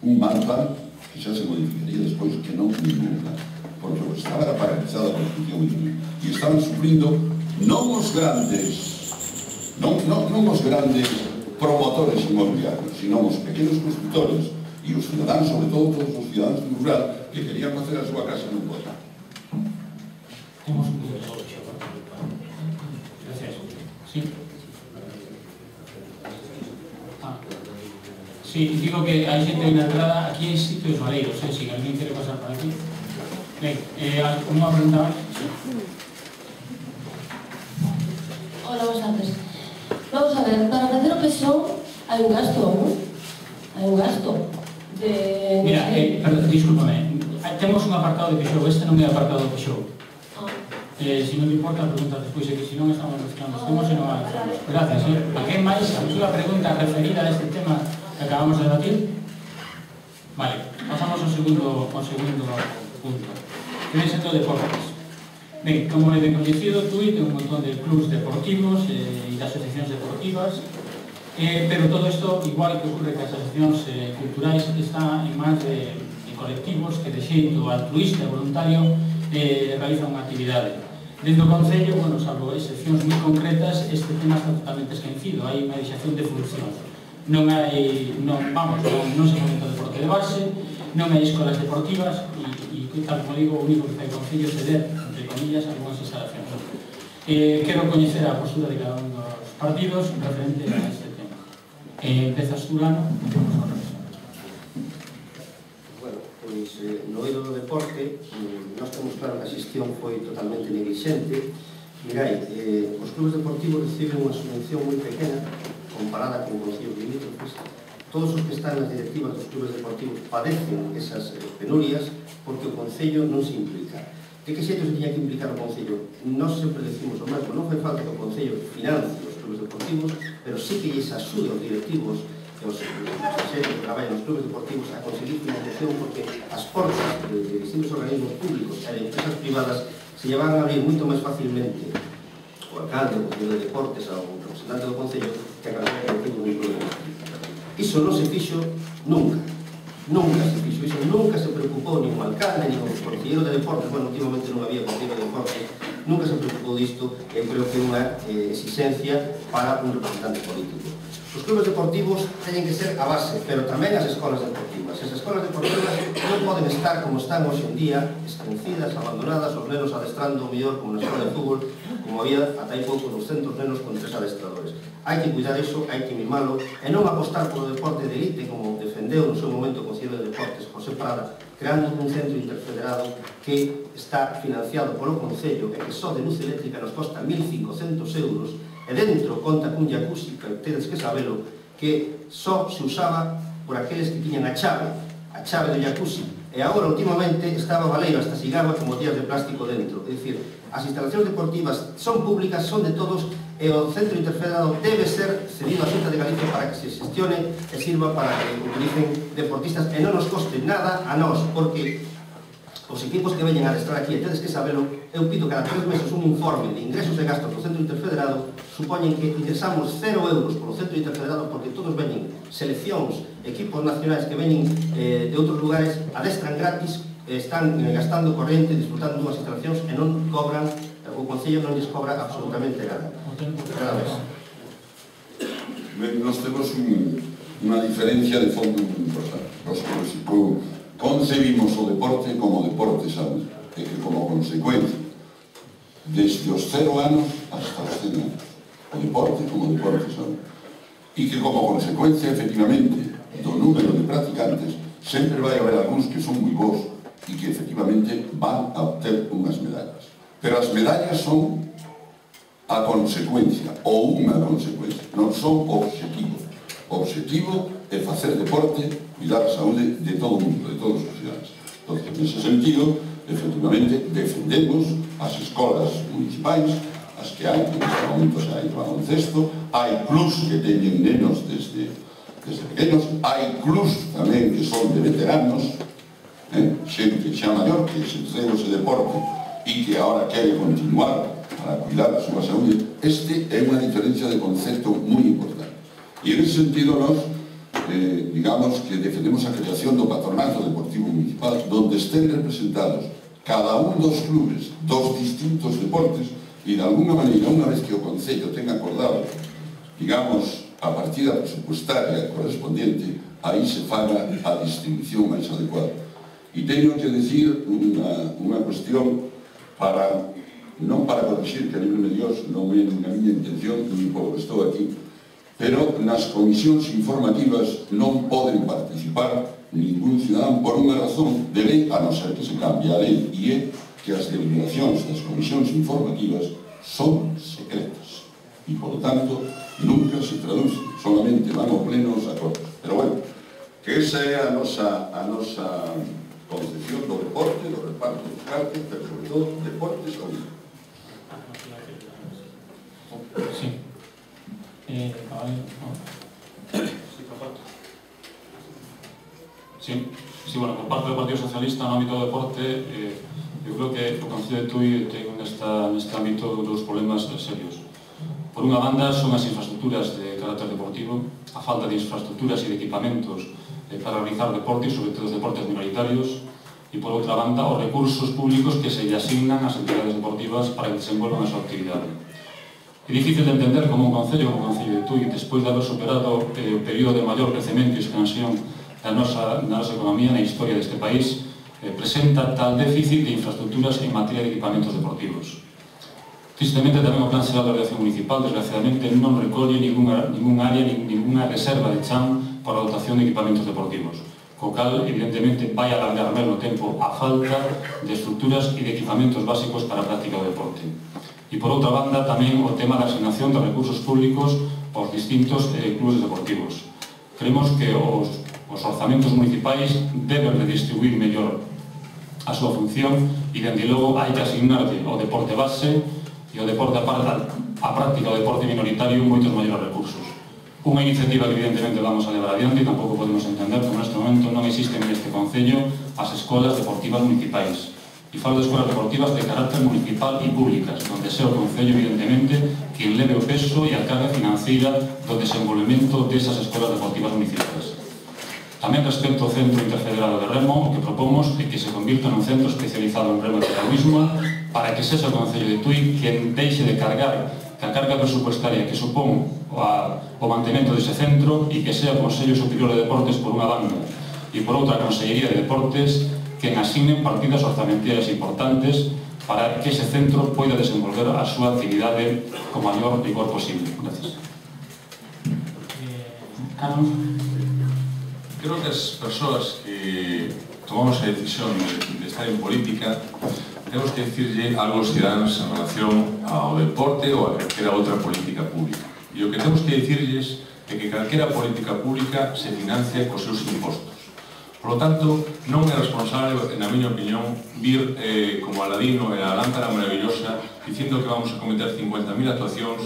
un mal plan que xa se modificaría despois, que non ningún plan, porque estaba paralizada a construcción e estaban sufrindo non os grandes promotores inmobiliarios, sino os pequenos constructores e os ciudadanos, sobre todo todos os ciudadanos do rural, que querían facer a súa casa nun podían.
Temos un poco de ocho. Gracias. Sí. Sí, digo que hai xente na entrada, aquí hai sitios valeiros, se alguén quere pasar por aquí. Ben, unha pregunta.
Hola, buenas tardes. Vamos a ver, para facer o pexón hai un gasto, non? Hai un gasto de...
Mira, discúlpame, temos un apartado de pexón, este non é apartado de pexón. Se non me importa, preguntas despois, que se non estamos buscando os temas e non hai. Gracias, A quen máis? A súa pregunta referida a este tema que acabamos de debatir? Vale, pasamos ao segundo punto. Que ven sendo deportes. Ben, como é ben coñecido, TUI ten un montón de clubs deportivos e de asociacións deportivas, pero todo isto, igual que ocurre que as asociacións culturais, está en mans de colectivos que de xeito altruista e voluntario realizan unha actividade. Dentro do Concello, salvo excepcións moi concretas, este tema está totalmente esquecido, hai unha deixación de funcións. Non se fomenta o deporte de base, non hai escolas deportivas e, tal como digo, o único que fai o Concello é ceder, entre comillas, algunhas instalacións. Quero coñecer a postura de cada un dos partidos referente a este tema. Empezas tú, Lano.
Bueno, pois no eido do deporte, nós temos claro que a xestión foi totalmente negligente. Mirai, os clubes deportivos reciben unha subvención moi pequena comparada con concellos limítrofes. Todos os que están nas directivas dos clubes deportivos padecen esas penurias porque o Concello non se implica. De que xeito se tiña que implicar o Concello? Nós sempre decimos o mesmo, non fai falta que o Concello financie os clubes deportivos, pero sí que lles axude aos directivos e os xeres que traballan nos clubes deportivos a conseguir financiación, porque as portas de distintos organismos públicos e de empresas privadas se lle van a abrir moito máis facilmente o alcalde, o concello de deportes, o representante do Concello, que a cabeza directivo dun clube deportivo. Iso non se fixo nunca. Nunca se fixo. Iso nunca se preocupou nin o alcalde, nin o concelleiro de deportes. Bueno, últimamente non había concelleiro de deportes. Nunca se preocupou disto. Eu creo que é unha exigencia para un representante político. Os clubes deportivos teñen que ser a base, pero tamén as escolas deportivas. As escolas deportivas non poden estar como están hoxe en día, esquecidas, abandonadas, os nenos adestrando o mellor como na escola de fútbol, como había ata hai pouco 200 nenos con 3 adestradores. Hai que cuidar iso, hai que mimalo, e non apostar polo deporte de elite, como defendeu no seu momento o Concello de Deportes, José Prada, creando un centro interfederado que está financiado polo Concello e que só de luz eléctrica nos costa 1.500 euros, e dentro conta cun jacuzzi, que tedes que sabelo, que só se usaba por aqueles que tiñan a chave do jacuzzi, e agora últimamente estaba baleiro hasta cigaba con botellas de plástico dentro. É dicir, as instalacións deportivas son públicas, son de todos, e o centro interfederado debe ser cedido á Xunta de Galicia para que se xestione e sirva para que utilicen deportistas e non nos coste nada a nós, porque os equipos que veñen a adestrar aquí, e tedes que sabelo, eu pido cada 3 meses un informe de ingresos e gastos do centro interfederado, supoñen que ingresamos 0 euros polo centro interfederado porque todos veñen seleccións, equipos nacionais que veñen de outros lugares, adestran gratis, están gastando corriente, disfrutando dunhas instalacións e non cobran, o Concello non lles cobra absolutamente nada. Cada vez.
Nós temos unha diferencia de fondo moi importante. Nós concebimos o deporte como deporte sano, e que como consecuencia, desde os 0 anos hasta os 100 anos, o deporte como deporte sano, e que como consecuencia, efectivamente, do número de practicantes, sempre vai haber algúns que son moi bons e que efectivamente van a obter unhas medallas. Pero as medallas son a consecuencia, ou unha consecuencia, non son o obxectivo. O obxectivo é facer deporte, cuidar a saúde de todo o mundo, de todos os cidadãos. Entón, nese sentido, efectivamente, defendemos as escolas municipais, as que hai, en este momento xa hai baloncesto, hai clubs que teñen nenos desde pequenos, hai clubs tamén que son de veteranos, xente xa maior que se entrega ese deporte e que agora quere continuar para cuidar a súa saúde. Este é unha diferencia de concepto moi importante. E en ese sentido, nós, digamos que defendemos a creación do Patronato Deportivo Municipal, donde estén representados cada un dos clubes dos distintos deportes e, de alguna maneira, unha vez que o Concello ten acordado, digamos, a partida presupuestaria correspondiente, aí se faga a distribución máis adecuada. E teño que decir unha cuestión non para corrixir, que a nivel de Dios non é a miña intención, non me importa, estou aquí, Pero nas comisións informativas non poden participar ningún cidadán por unha razón de lei, a non ser que se cambie a lei, e é que as deliberacións das comisións informativas son secretas e, por lo tanto, nunca se traducen, solamente van ao pleno os acordos. Pero bueno, que esa é a nosa concepción do deporte, do reparto dos cartos, pero sobre todo deporte e saúde.
Sí. Sí, bueno, por parte do Partido Socialista no ámbito do deporte, eu creo que o Concello de Tui ten neste ámbito dos problemas serios. Por unha banda son as infraestructuras de carácter deportivo, a falta de infraestructuras e de equipamentos para realizar deportes, sobre todo os deportes minoritarios, e por outra banda os recursos públicos que se lle asignan ás entidades deportivas para que desenvolvan a súa actividade. É difícil de entender como un Concello como o Concello de Tui, despois de haber superado o período de maior crecemento e expansión da nosa economía na historia deste país, presenta tal déficit de infraestructuras en materia de equipamentos deportivos. Tristemente, tamén o Plan Xeral de Ordenación Municipal, desgraciadamente, non recolle ninguna área, ninguna reserva de chan para a dotación de equipamentos deportivos, co cal, evidentemente, vai alargar no tempo a falta de estructuras e de equipamentos básicos para a práctica do deporte. E, por outra banda, tamén o tema da asignación de recursos públicos aos distintos clubes deportivos. Creemos que os orzamentos municipais deben redistribuir mellor a súa función e, dende logo, hai que asignarlle ao deporte base e ao deporte a práctica do deporte minoritario moitos maiores recursos. Unha iniciativa que, evidentemente, vamos a levar adiante e tampouco podemos entender que, neste momento, non existen neste Concello as escolas deportivas municipais. E falo de escolas deportivas de carácter municipal e públicas, donde sea o Concello, evidentemente, quien leve o peso e a carga financiera do desenvolvemento desas escolas deportivas municipais. Tamén respecto ao Centro Interfederado de Remo, o que propomos é que se convirta nun centro especializado en remo e piragüismo para que sexa o Concello de Tui quen deixe de cargar a carga presupuestaria que supón o mantemento dese centro e que sea o Consello Superior de Deportes por unha banda e por outra a Consellería de Deportes quen asignen partidas orzamentarias importantes para que ese centro poida desenvolver a súa actividade co maior rigor posible. Gracias.
Carlos?
Creo que as persoas que tomamos a decisión de estar en política temos que dicirlle algo aos cidadáns en relación ao deporte ou a calquera outra política pública. E o que temos que dicirlles é que calquera política pública se financia cos seus impostos. Por lo tanto, non é responsable, na miña opinión, vir como Aladino e a lámpara maravillosa dicindo que vamos a cometer 50.000 actuacións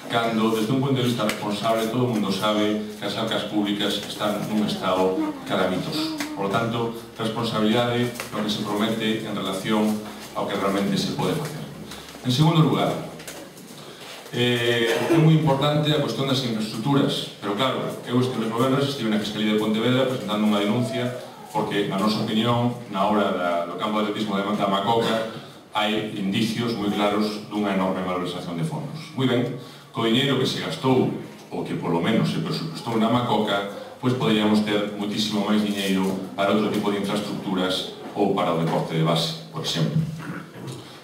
cando, desde un punto de vista responsable, todo o mundo sabe que as arcas públicas están nun estado calamitos. Por lo tanto, responsabilidade no que se promete en relación ao que realmente se pode facer. En segundo lugar, é moi importante a cuestión das infraestructuras, pero claro, eu este mesmo venres estive na Fiscalía de Pontevedra presentando unha denuncia porque, na nosa opinión, na hora do campo de atletismo de Macoca hai indicios moi claros dunha enorme malversación de fondos. Moi ben, co diñeiro que se gastou, ou que polo menos se presupuestou na Macoca, pois poderíamos ter muitísimo máis diñeiro para outro tipo de infraestructuras ou para o deporte de base, por exemplo.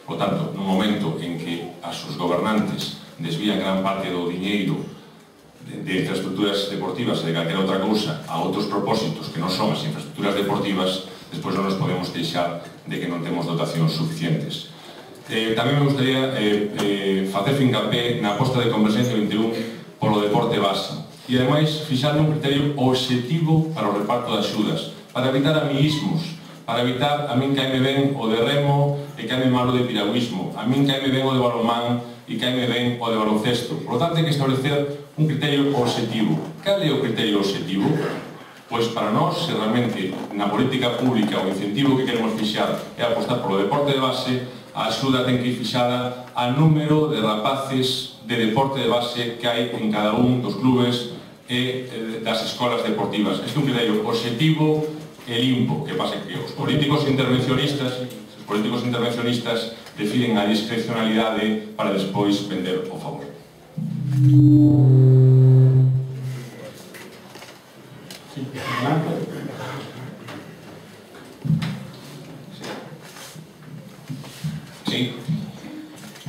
Por tanto, no momento en que os gobernantes desvían gran parte do diñeiro de infraestructuras deportivas e de calquera outra cousa a outros propósitos que non son as infraestructuras deportivas, despois non nos podemos queixar de que non temos dotacións suficientes. Tamén me gustaría facer fincapé na aposta de Converxencia 21 polo deporte base e, ademais, fixar un criterio obxectivo para o reparto de axudas, para evitar amiguismos, para evitar a min caime ben o de remo e caime mal o de piragüismo, a min caime ben o de balonmán e caime ben o de baloncesto. Por lo tanto, hai que establecer un criterio obxectivo. Cal é o criterio obxectivo? Pois para nós, se realmente na política pública o incentivo que queremos fixar é apostar polo deporte de base, a axuda ten que ir fixada a número de rapaces de deporte de base que hai en cada un dos clubes e das escolas deportivas. Este é un criterio obxectivo e limpo, que pasa que os políticos intervencionistas definen a discrecionalidade para despois vender o favor.
Sí.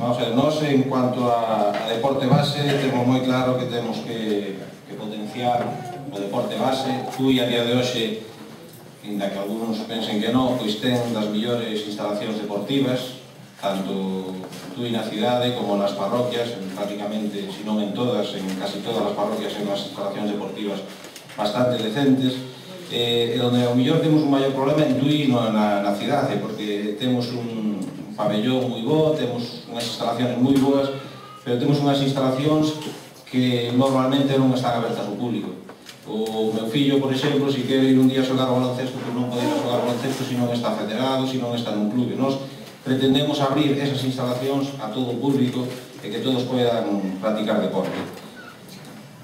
Vamos a ver, nós en cuanto a deporte base temos moi claro que temos que potenciar o deporte base. Tui a día de hoxe, ainda que algúns pensen que non, pois ten das millores instalacións deportivas, tanto Tui na cidade como nas parroquias, prácticamente, se non en todas, en casi todas as parroquias hai unhas instalacións deportivas bastante decentes. E onde ao mellor temos un maior problema en Tui na cidade, porque temos un pabellón moi bo, temos unhas instalacións moi boas, pero temos unhas instalacións que normalmente non están abertas ao público. O meu fillo, por exemplo, se quere ir un día a xogar ao baloncesto, pois non pode ir a xogar ao baloncesto se non está federado, se non está nun clube. Nos pretendemos abrir esas instalacións a todo o público e que todos poidan practicar deporte.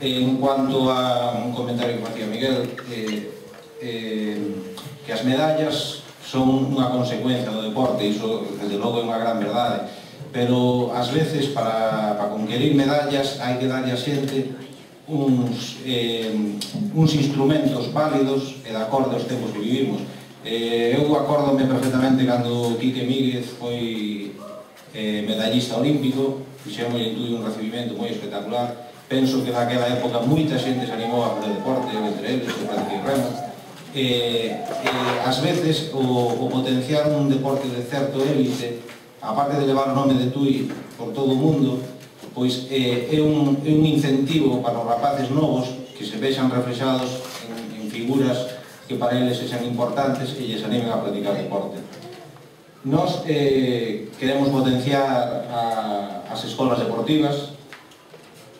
En cuanto a un comentario que facía Miguel, que as medallas son unha consecuencia do deporte, iso desde logo é unha gran verdade, pero ás veces para conquerir medallas hai que darlle a xente uns instrumentos válidos e de acordo aos tempos que vivimos. Eu acórdome perfectamente cando Quique Míguez foi medallista olímpico, fixemos en Tui un recibimento moi espectacular. Penso que naquela época moita xente se animou a fazer deporte, entre eles que practiquei remo. Ás veces o potenciar un deporte de certo élite, aparte de levar o nome de Tui por todo o mundo, pois é un incentivo para os rapaces novos que se vexan reflexados en figuras que para eles sexan importantes e lles animen a practicar deporte. Nós queremos potenciar as escolas deportivas,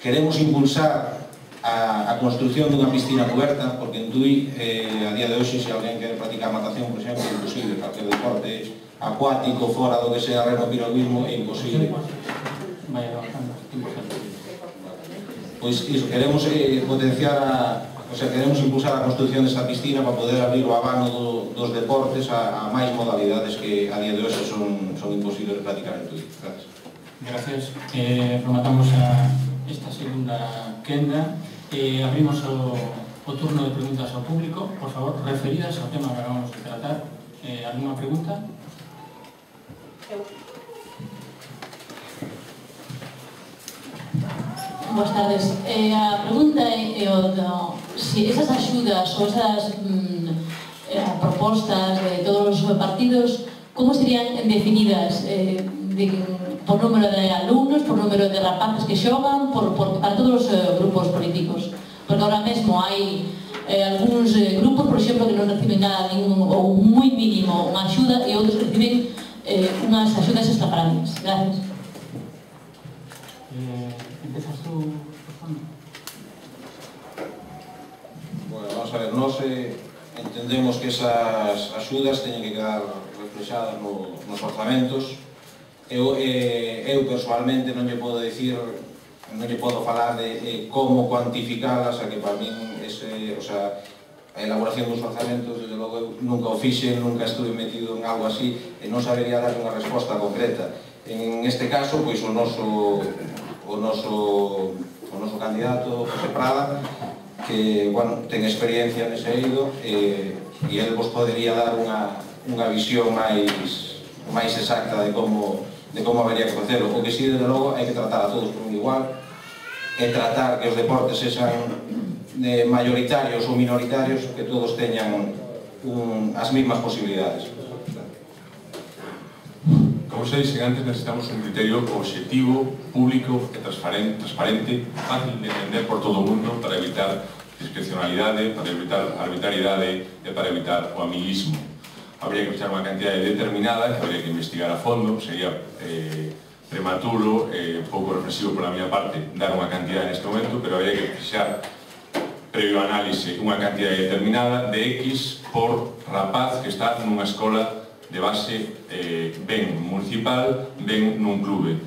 queremos impulsar a construción dunha piscina coberta, porque en Tui, a día de hoxe, se alguén quere practicar natación, por exemplo, é imposible, calquer deporte acuático, fora do que sea remo, piragüismo, é imposible. Pois iso, queremos potenciar queremos impulsar a construción desta piscina para poder abrir o abano dos deportes a máis modalidades que a día de hoxe son imposibles de practicar en Tui. Gracias.
Gracias. Rematamos esta segunda quenda. Abrimos o turno de preguntas ao público, por favor, referidas ao tema que acabamos de tratar. Alguna pregunta?
Boas tardes. A pregunta é se esas axudas ou esas propostas de todos os partidos, como serían definidas? Por número de alumnos, por número de rapaces que xogan, para todos os grupos políticos. Porque ahora mesmo hai algúns grupos, por exemplo, que non reciben nada, ou moi mínimo, unha axuda, e outros reciben unhas axudas extraparales. Gracias.
Empezas tú, por favor.
Bueno, vamos a ver, nós entendemos que esas axudas teñen que quedar reflexadas nos orzamentos. Eu personalmente non lle podo dicir, non lle podo falar de como cuantificalas, a que para min a elaboración dos orzamentos, desde logo eu nunca o fixen, nunca estuve metido en algo así e non sabería dar unha resposta concreta. En este caso, pois o noso candidato, José Prada, que, bueno, ten experiencia nese eido e ele vos podería dar unha visión máis exacta de como habería que facelo. O que si, desde logo, hai que tratar a todos por un igual e tratar que os deportes sexan mayoritarios ou minoritarios, que todos teñan as mesmas posibilidades.
Como se dixen antes, necesitamos un criterio objetivo, público e transparente, fácil de entender por todo o mundo para evitar discrecionalidade, para evitar arbitrariedade e para evitar o amiguismo. Habría que fixar unha cantidade determinada que habría que investigar a fondo, sería prematuro, pouco reflexivo pola miña parte dar unha cantidade neste momento, pero habría que fixar previo análise unha cantidade determinada de X por rapaz que está nunha escola de base ben municipal, ben nun clube.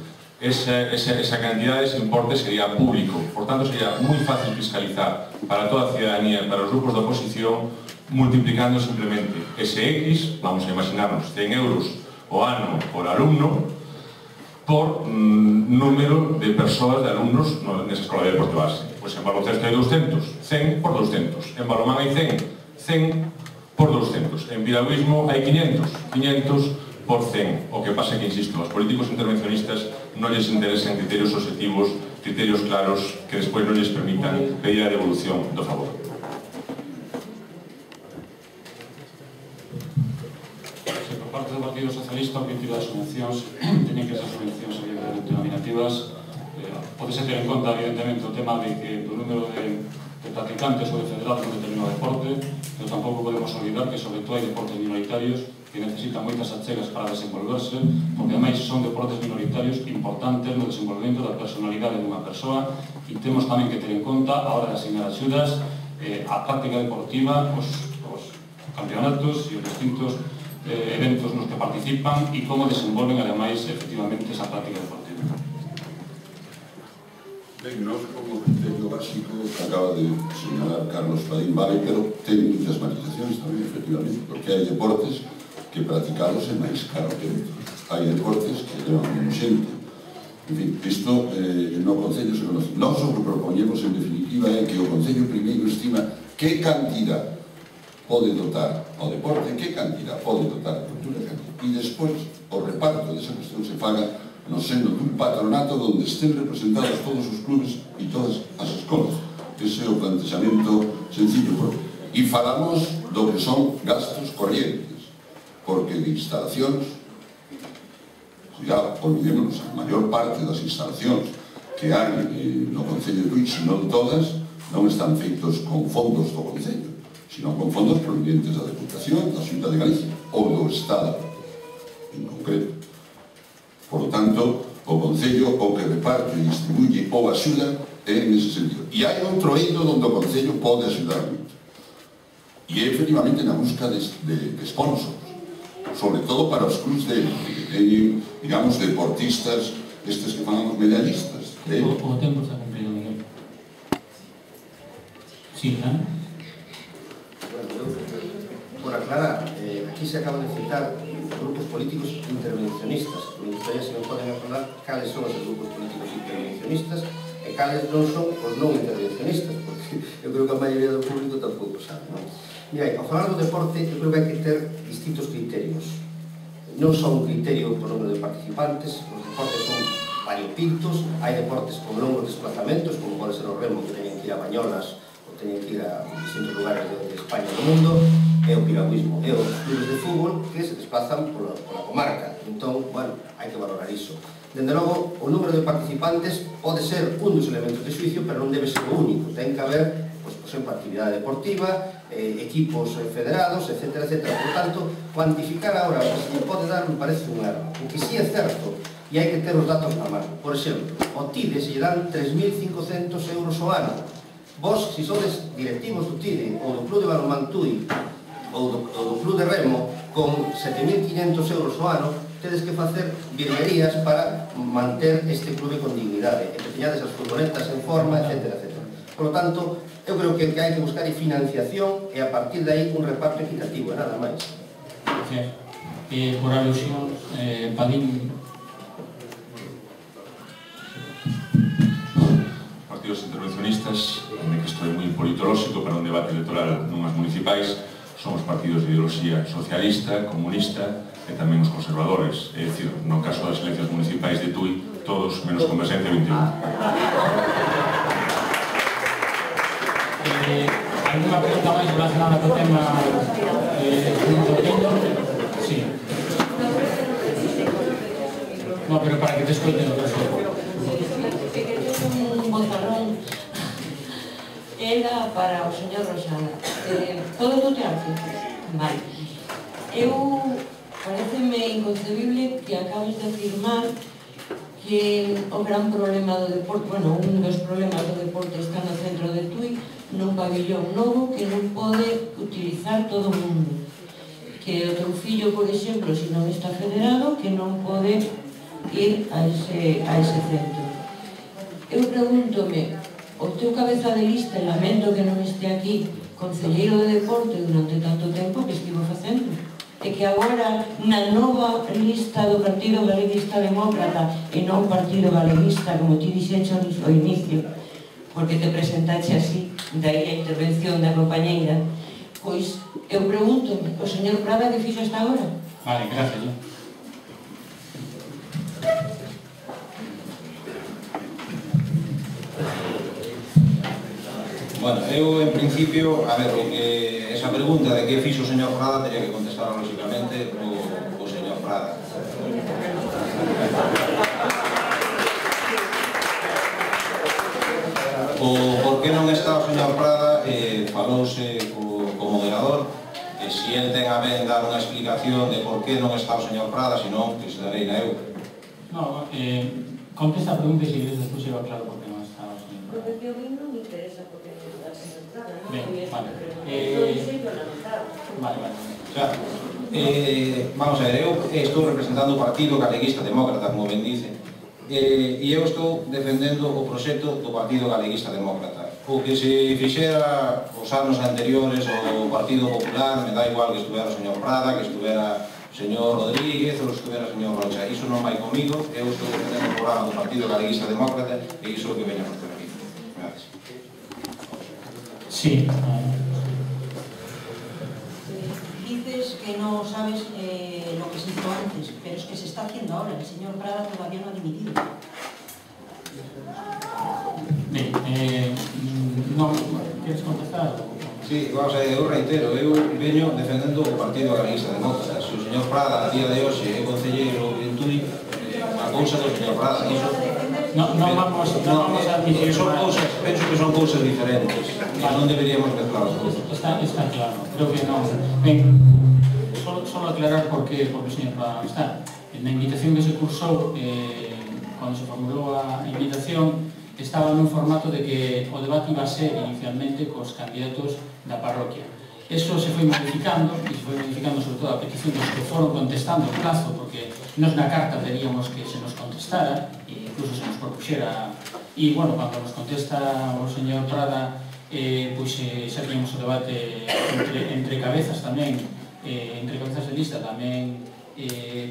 Esa cantidade, ese importe sería público, por tanto sería moi fácil fiscalizar para toda a ciudadanía e para os grupos da oposición, multiplicando simplemente ese X, vamos a imaginarnos 100 euros o ano por alumno, por número de persoas, de alumnos nesa escola de deporte base. Pois en baloncesto hai 200, 100 por 200. En balonmán hai 100, 100 por 200. En piragüismo hai 500, 500 O que pasa que, insisto, aos políticos intervencionistas non lles interesan criterios objetivos, criterios claros que despois non lles permitan pedir a devolución do favor.
Por parte do Partido Socialista, o objetivo das subvencións teñen que ser subvencións evidentemente nominativas. Podese ter en conta, evidentemente, o tema de que do número de practicantes ou de federados nun determinado deporte, pero tampouco podemos olvidar que, sobre todo, hai deportes minoritarios que necesitan moitas achegas para desenvolverse, porque, ademais, son deportes minoritarios importantes no desenvolvemento da personalidade dunha persoa, e temos tamén que ter en conta, a hora de asignar axudas, a práctica deportiva, os campeonatos e os distintos eventos nos que participan e como desenvolven, ademais, efectivamente, esa práctica deportiva.
Ben, nós como criterio básico que acaba de señalar Carlos Fadín vale, pero ten muitas matizacións tamén, efectivamente, porque hai deportes que practicalos é máis caro que outros. Hai deportes que levan menos xente. En fin, isto no Concello se conoce. Nós o que propoñemos, en definitiva, é que o Concello primeiro estima que cantidad pode dotar ao deporte, que cantidad pode dotar a cultura, e despois o reparto desa cuestión se faga no seno dun patronato onde estén representados todos os clubes e todas as escolas. Ese é o plantexamento sencillo. E falamos do que son gastos corrientes, porque de instalacións, ya olvidémonos, a maior parte das instalacións que hai no Concello de Tui, se non todas, non están feitos con fondos do Concello, sino con fondos provenientes da Deputación, da Xunta de Galicia ou do Estado en concreto. Por lo tanto, o Concello o que reparte e distribuye ou axuda é nese sentido. E hai outro eido onde o Concello pode axudar moito. E é efectivamente na busca de sponsors, sobre todo para os clubs que teñen, digamos, deportistas, estes que falamos medallistas.
O tempo está cumplido, Miguel. Sí, ¿no?
Por aclarar, aquí se acaban de citar grupos políticos intervencionistas. Me gustaría, se me poden aclarar, cales son os grupos políticos intervencionistas e cales non son os non intervencionistas, porque eu creo que a maioría do público tampouco sabe, non? Mira, ao falar do deporte, eu creo que hai que ter distintos criterios. Non son un criterio por número de participantes, os deportes son variopintos, hai deportes con longos desplazamentos, como pode ser o remo, que teñen que ir a Bañolas, ou teñen que ir a distintos lugares de España e do mundo, é o piragüismo, é os clubes de fútbol que se desplazan pola comarca. Entón, bueno, hai que valorar iso. Dende logo, o número de participantes pode ser un dos elementos de xuicio, pero non debe ser o único. Ten que haber, por exemplo, actividade deportiva, equipos federados, etc. Por tanto, cuantificar agora o que se pode dar me parece un erro. O que sí é certo, e hai que ter os datos na mano. Por exemplo, ao TIDE se lle dan 3.500 euros ao ano. Vos, se sodes directivos do TIDE ou do Club de Balonmantui ou do Club de Remo, con 7.500 euros ao ano, tedes que facer virguerías para manter este clube con dignidade, e que teñades as furgonetas en forma, etc. Por lo tanto, eu creo que hai que buscar financiación e a partir de aí un reparto equitativo, e nada máis.
Gracias. Por alusión, Padín.
Partidos intervencionistas, en que isto é moi politolóxico para un debate electoral nunhas municipais, son os partidos de ideoloxía socialista, comunista e tamén os conservadores. É dicir, no caso das eleccións municipais de Tui, todos menos Converxencia 21.
¿Alguna pregunta máis relacionada co tema Sí. No, pero para que te escoiten o resto.
Un bozarrón era para o señor Rosana. Todo do teatro? Vale. Pareceme inconcebible que acabes de afirmar que o gran problema do deporte, bueno, un dos problemas do deporte está no centro de Tui, nun pabillón novo que non pode utilizar todo o mundo. Que o teu fillo, por exemplo, se non está federado, que non pode ir a ese centro. Eu pregúntome, o teu cabeza de lista, e lamento que non este aquí, concelleiro de deporte durante tanto tempo, que estivo facendo? E que agora, na nova lista do Partido Galeguista Demócrata e non Partido Galeguista, como ti dixeche ao inicio, porque te presentaxe así, daí a intervención da compañeira, pois eu pregúntome, o señor Prada que fixo hasta agora?
Vale, gracias.
Bueno, eu, en principio, a ver, esa pregunta de que fixo o señor Prada teria que contestar, lógicamente, o señor Prada. O por que non está o señor Prada, falouse co moderador, que se el ten a ben dar unha explicación de por que non está o señor Prada, senón que se darei na eu.
No, contesta a pregunta e se despois se va claro por que non está o señor Prada.
Porque a mí non me interesa por que non está o señor Prada, non
Ben, vale.
estou dicindo lamentado.
Vale, vale.
O sea, vamos a ver, eu estou representando o Partido Galeguista Demócrata, como ben dice, e eu estou defendendo o proxecto do Partido Galeguista Demócrata. O que se fixera os anos anteriores o Partido Popular, me dá igual que estuvera o señor Prada, que estuvera o señor Rodríguez ou que estuvera o señor Rocha. Iso non vai comigo, eu estou defendendo o programa do Partido Galeguista Demócrata e iso é o que veño a facer aquí. Gracias.
Sí.
Dices que no sabes lo que se hizo antes, pero es que se está haciendo ahora. El señor Prada todavía no ha dimitido.
Ben, non, queres contestar?
Sí, vamos a ver, eu reitero, eu veño defendendo o Partido Galeguista Demócrata. Se o señor Prada, a día de hoxe, é concelleiro en Tui, a cousa do señor Prada, iso...
Non vamos a admitir...
Son cousas, penso que son cousas diferentes, e non deberíamos mezclar as cousas.
Está claro, creo que non. Ben, solo aclarar por que o señor Prada non está. Na invitación que se cursou, cando se formulou a invitación, estaba nun formato de que o debate iba a ser inicialmente cos candidatos da parroquia. Eso se foi modificando, e se foi modificando sobre todo a petición dos que foron contestando o plazo, porque nos na carta pedíamos que se nos contestara, e incluso se nos propuxera, e, bueno, cando nos contesta o señor Prada, pois xa tiñamos o debate entre cabezas tamén, entre cabezas de lista tamén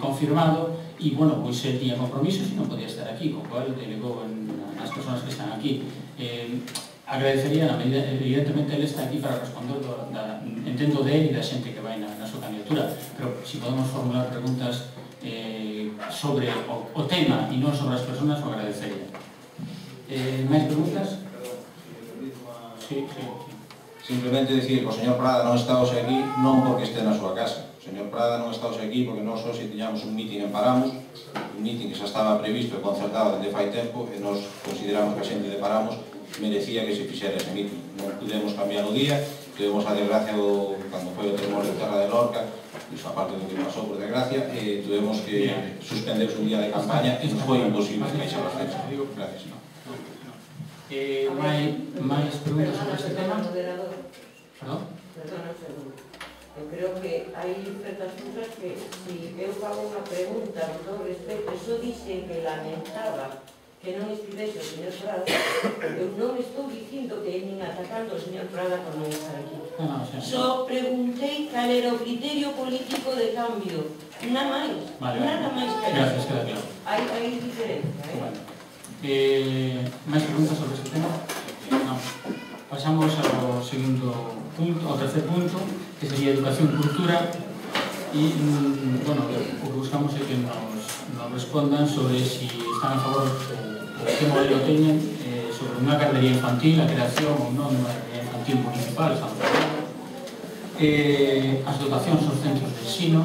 confirmado, e, bueno, pois el tiña compromisos e non podía estar aquí, con cual delegou as persoas que están aquí. Agradecería, na medida, evidentemente, ele está aquí para responder, entendo de él e da xente que vai na súa candidatura, pero se podemos formular preguntas sobre o tema e non sobre as persoas, o agradecería. Máis preguntas? Sí.
Simplemente dicir que o señor Prada non está hoxe aquí non porque este na súa casa. O señor Prada non está hoxe aquí porque nós hoxe tiñamos un mitin en Paramos, un mitin que xa estaba previsto e concertado desde fai tempo, e nós consideramos que a xente de Paramos merecía que se fixera ese mitin. Non pudemos cambiar o día, tuvemos a desgracia cando foi o terremoto de Terra de Lorca, iso aparte do que pasou por desgracia, tuvemos que suspenderse un día de campaña e nos foi imposible que xa las fechas. Gracias.
Máis preguntas sobre este tema? Perdón?
Perdona un segundo. Eu creo que hai certas cousas que se eu fago unha pregunta ao respecto, eso dixen que lamentaba que non estivese o señor Prada, eu non estou dicindo que nin atacando o señor Prada por non estar aquí. Só preguntei cal era o criterio político de cambio, nada máis, nada máis que
eso. Gracias, queda claro.
Hai diferencia,
máis preguntas sobre este tema? Non. Pasamos ao segundo punto, ao tercer punto, que sería educación e cultura, e, bueno, o que buscamos é que nos respondan sobre si están a favor ou que modelo teñen sobre unha gardería infantil, a creación ou non unha gardería infantil municipal, as dotacións aos centros de ensino,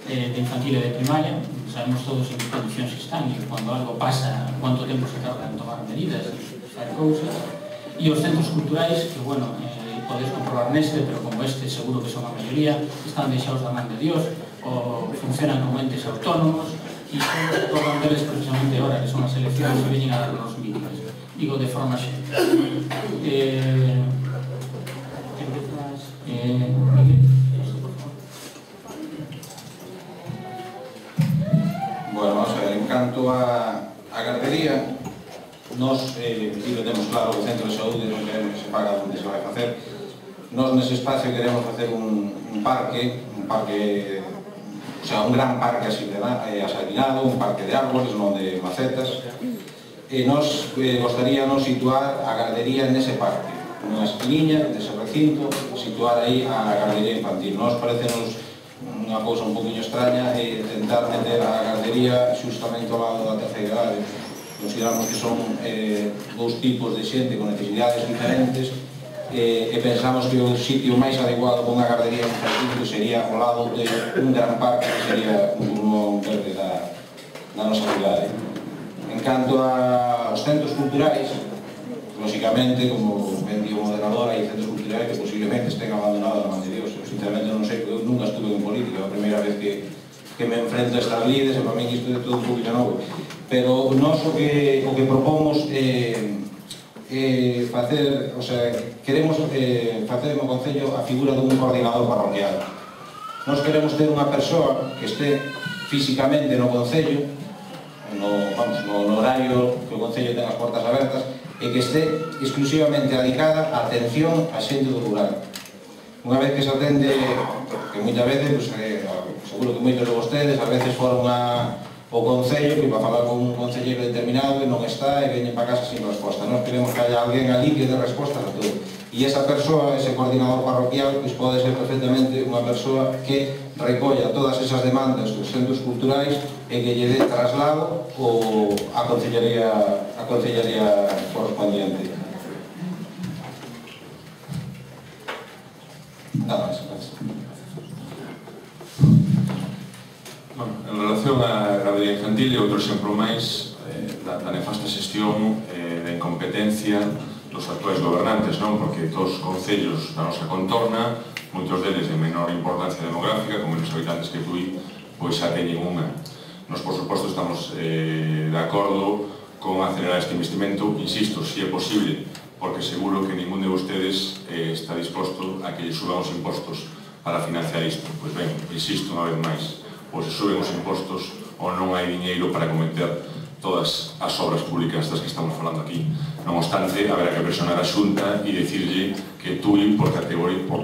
de infantil e de primaria, sabemos todos en que condicións están e cando algo pasa, cuánto tempo se tarda en tomar medidas e fazer cousas, e os centros culturais, que, bueno, podes comprobar neste, pero como este seguro que son a maioría, están deixados da man de Dios, ou funcionan como entes autónomos, e todos se acordan deles precisamente ahora, que son as eleccións que veñen a dar nos mítines. Digo, de forma xente.
Bueno, vamos a ver, en canto a gardería, nos, temos claro o centro de saúde non queremos que se paga onde se vai facer. Nos nese espacio queremos facer un parque, o sea, un gran parque asalignado, un parque de árboles, non de macetas, e nos gostaríamos situar a gardería nese parque, nunha esquiliña dese recinto, situar aí a gardería infantil. Nos parecenos unha cousa un poquinho extraña tentar meter a gardería xustamente ao lado da terceira idade. Consideramos que son dous tipos de xente con necesidades diferentes e pensamos que o sitio máis adecuado para unha gardería infantil sería ao lado de un gran parque que sería un pulmón verde da nosa cidade. En canto aos centros culturais, lóxicamente, como ben digo o moderador, hai centros culturais que posiblemente estén abandonados na man de Dios. Eu sinceramente non sei, eu nunca estuve en política, é a primeira vez que me enfrento a estas lides, e para mí isto é todo un poquinho novo. Pero nós o que propomos facer, o sea, queremos facer no Concello a figura dun coordinador parroquial. Nós queremos ter unha persoa que este físicamente no Concello, no horario que o Concello ten as portas abertas, e que este exclusivamente dedicada a atención a xente do rural. Unha vez que se atende, que moitas veces, seguro que moitos de vostedes, a veces foron ao Concello que iba a falar con un concelleiro determinado e non está e veñen para casa sin resposta. Nós queremos que haya alguén ali que dé respostas a todo. E esa persoa, ese coordinador parroquial, pois pode ser perfectamente unha persoa que recolla todas esas demandas dos centros culturais e que lle dé traslado a concellería correspondiente. Nada máis, gracias.
En relación á gardería infantil, é outro exemplo máis da nefasta xestión da incompetencia dos actuais gobernantes, non? Porque todos os concellos da nosa contorna, moitos deles de menor importancia demográfica, con menos habitantes que Tui, pois xa teñen unha. Nos, por suposto, estamos de acordo con acelerar este investimento, insisto, si é posible, porque seguro que ningún de vostedes está disposto a que lle suban os impostos para financiar isto. Pois ben, insisto unha vez máis, ou se suben os impostos ou non hai diñeiro para cometer todas as obras públicas das que estamos falando aquí. Non obstante, haberá que presionar a Xunta e dicirlle que Tui, por categoría, por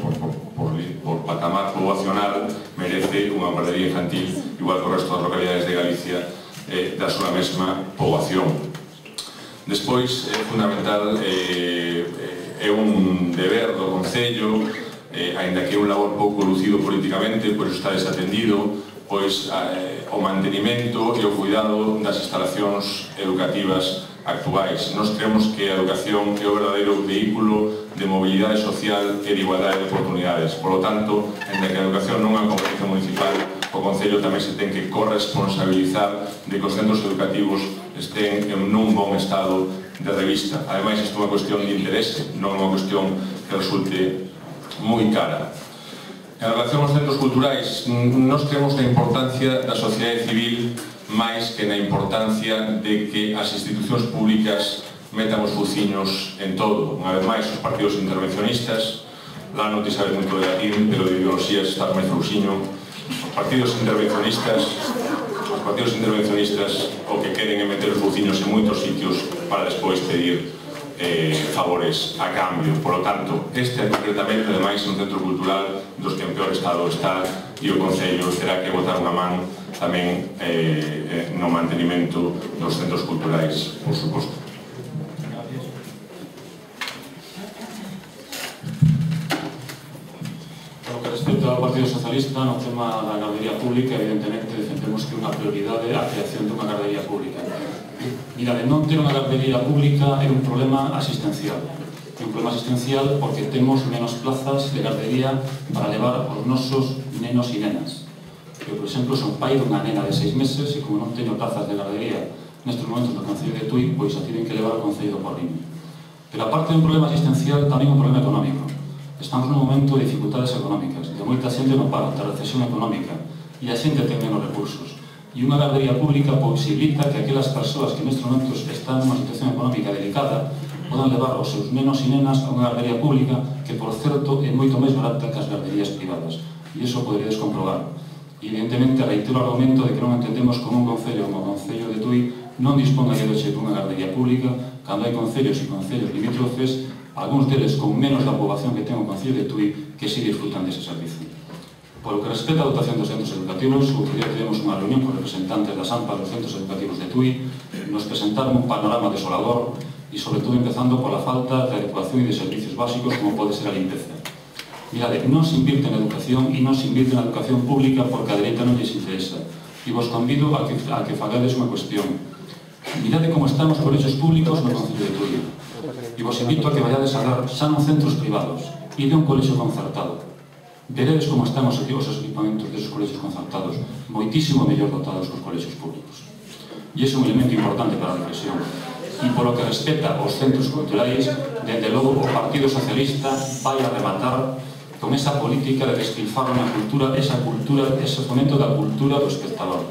patamar poboacional, merece unha guardería infantil igual que o resto das localidades de Galicia da súa mesma poboación. Despois, é fundamental, é un deber do Concello, aínda que é un labor pouco lucido políticamente, pois está desatendido, pois o mantenimento e o cuidado das instalacións educativas actuais. Nos creemos que a educación é o verdadeiro vehículo de mobilidade social e de igualdade de oportunidades. Por lo tanto, en que a educación non é unha competencia municipal, o Concello tamén se ten que corresponsabilizar de que os centros educativos estén en un bon estado de revista. Ademais, isto é unha cuestión de interese, non é unha cuestión que resulte moi cara. En relación aos centros culturais, nos creemos na importancia da sociedade civil máis que na importancia de que as institucións públicas metan os fuciños en todo. Unha vez máis, os partidos intervencionistas, lá non te sabes moito de latín, pero de ideoloxías estás máis frouxiño. Os partidos intervencionistas o que queren é meter os fuciños en moitos sitios para despois pedir favores a cambio. Por lo tanto, este concretamente, ademais, é un centro cultural dos que en peor estado está e o Concello terá que botar unha man tamén no mantenimento dos centros culturais, por suposto.
Por lo que respecta ao Partido Socialista, no tema da gardería pública, evidentemente defendemos que unha prioridade é a creación dunha gardería pública. Mirade, non ter unha gardería pública é un problema asistencial. É un problema asistencial porque temos menos plazas de gardería para levar os nosos nenos e nenas. Eu, por exemplo, son pai dunha nena de 6 meses e como non teño plazas de gardería nestes momentos no Concello de Tui, pois a tiven que levar ao Concello do Porriño. Pero aparte de un problema asistencial, tamén un problema económico. Estamos nun momento de dificultades económicas, de moita xente no paro, de recesión económica, e a xente ten menos recursos. E unha gardería pública posibilita que aquelas persoas que nestes momentos están nunha situación económica delicada podan levar os seus nenos e nenas a unha gardería pública que, por certo, é moito máis barata que as garderías privadas. E iso poderíades comprobar. E, evidentemente, reitero o argumento de que non entendemos como un concello como o Concello de Tui non dispón a día de hoxe dunha gardería pública, cando hai concellos e concellos limítrofes, algúns deles con menos da poboación que ten o Concello de Tui, que si disfrutan dese servicio. Por lo que respecta a dotación dos centros educativos, outro día tivemos unha reunión con representantes das AMPA dos centros educativos de Tui, nos presentaron un panorama desolador e, sobre todo, empezando pola falta de adecuación e de servicios básicos como pode ser a limpeza. Mirade, non se invirte en educación e non se invirte en educación pública porque a dereita non lles interesa. E vos convido a que fagades unha cuestión. Mirade como están os colexios públicos no Concello de Tui. E vos invito a que vayades a dar xa non centros privados e de un colexio concertado. Veredes como están os equipamentos desos colexios concertados, moitísimo mellor dotados que os colexios públicos. E ese é un elemento importante para a reflexión. E polo que respecta aos centros culturais, dende logo o Partido Socialista vai a rematar con esa política de desfilfar unha cultura, ese fomento da cultura do espectador.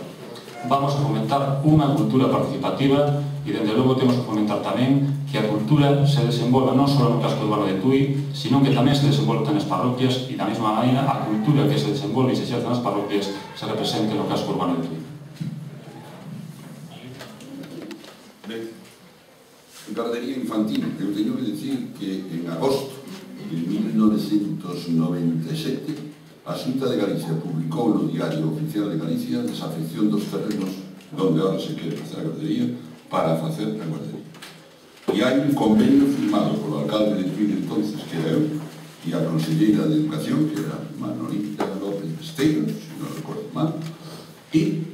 Vamos a fomentar unha cultura participativa e dende logo temos que fomentar tamén que a cultura se desenvolva non só no casco urbano de Tui, sino que tamén se desenvolva nas parroquias e da mesma maneira a cultura que se desenvolve e se exerce nas parroquias se represente no casco urbano de Tui.
Ben, en gardería infantil, eu teño que decir que en agosto de 1997 a Xunta de Galicia publicou no Diario Oficial de Galicia a desafección dos terrenos donde ahora se quere facer a gardería para facer a guardería. E hai un convenio firmado polo alcalde de Tui entonces, que era eu, e a conselleira de Educación, que era Manolita López Besteiro, se non recordo mal, e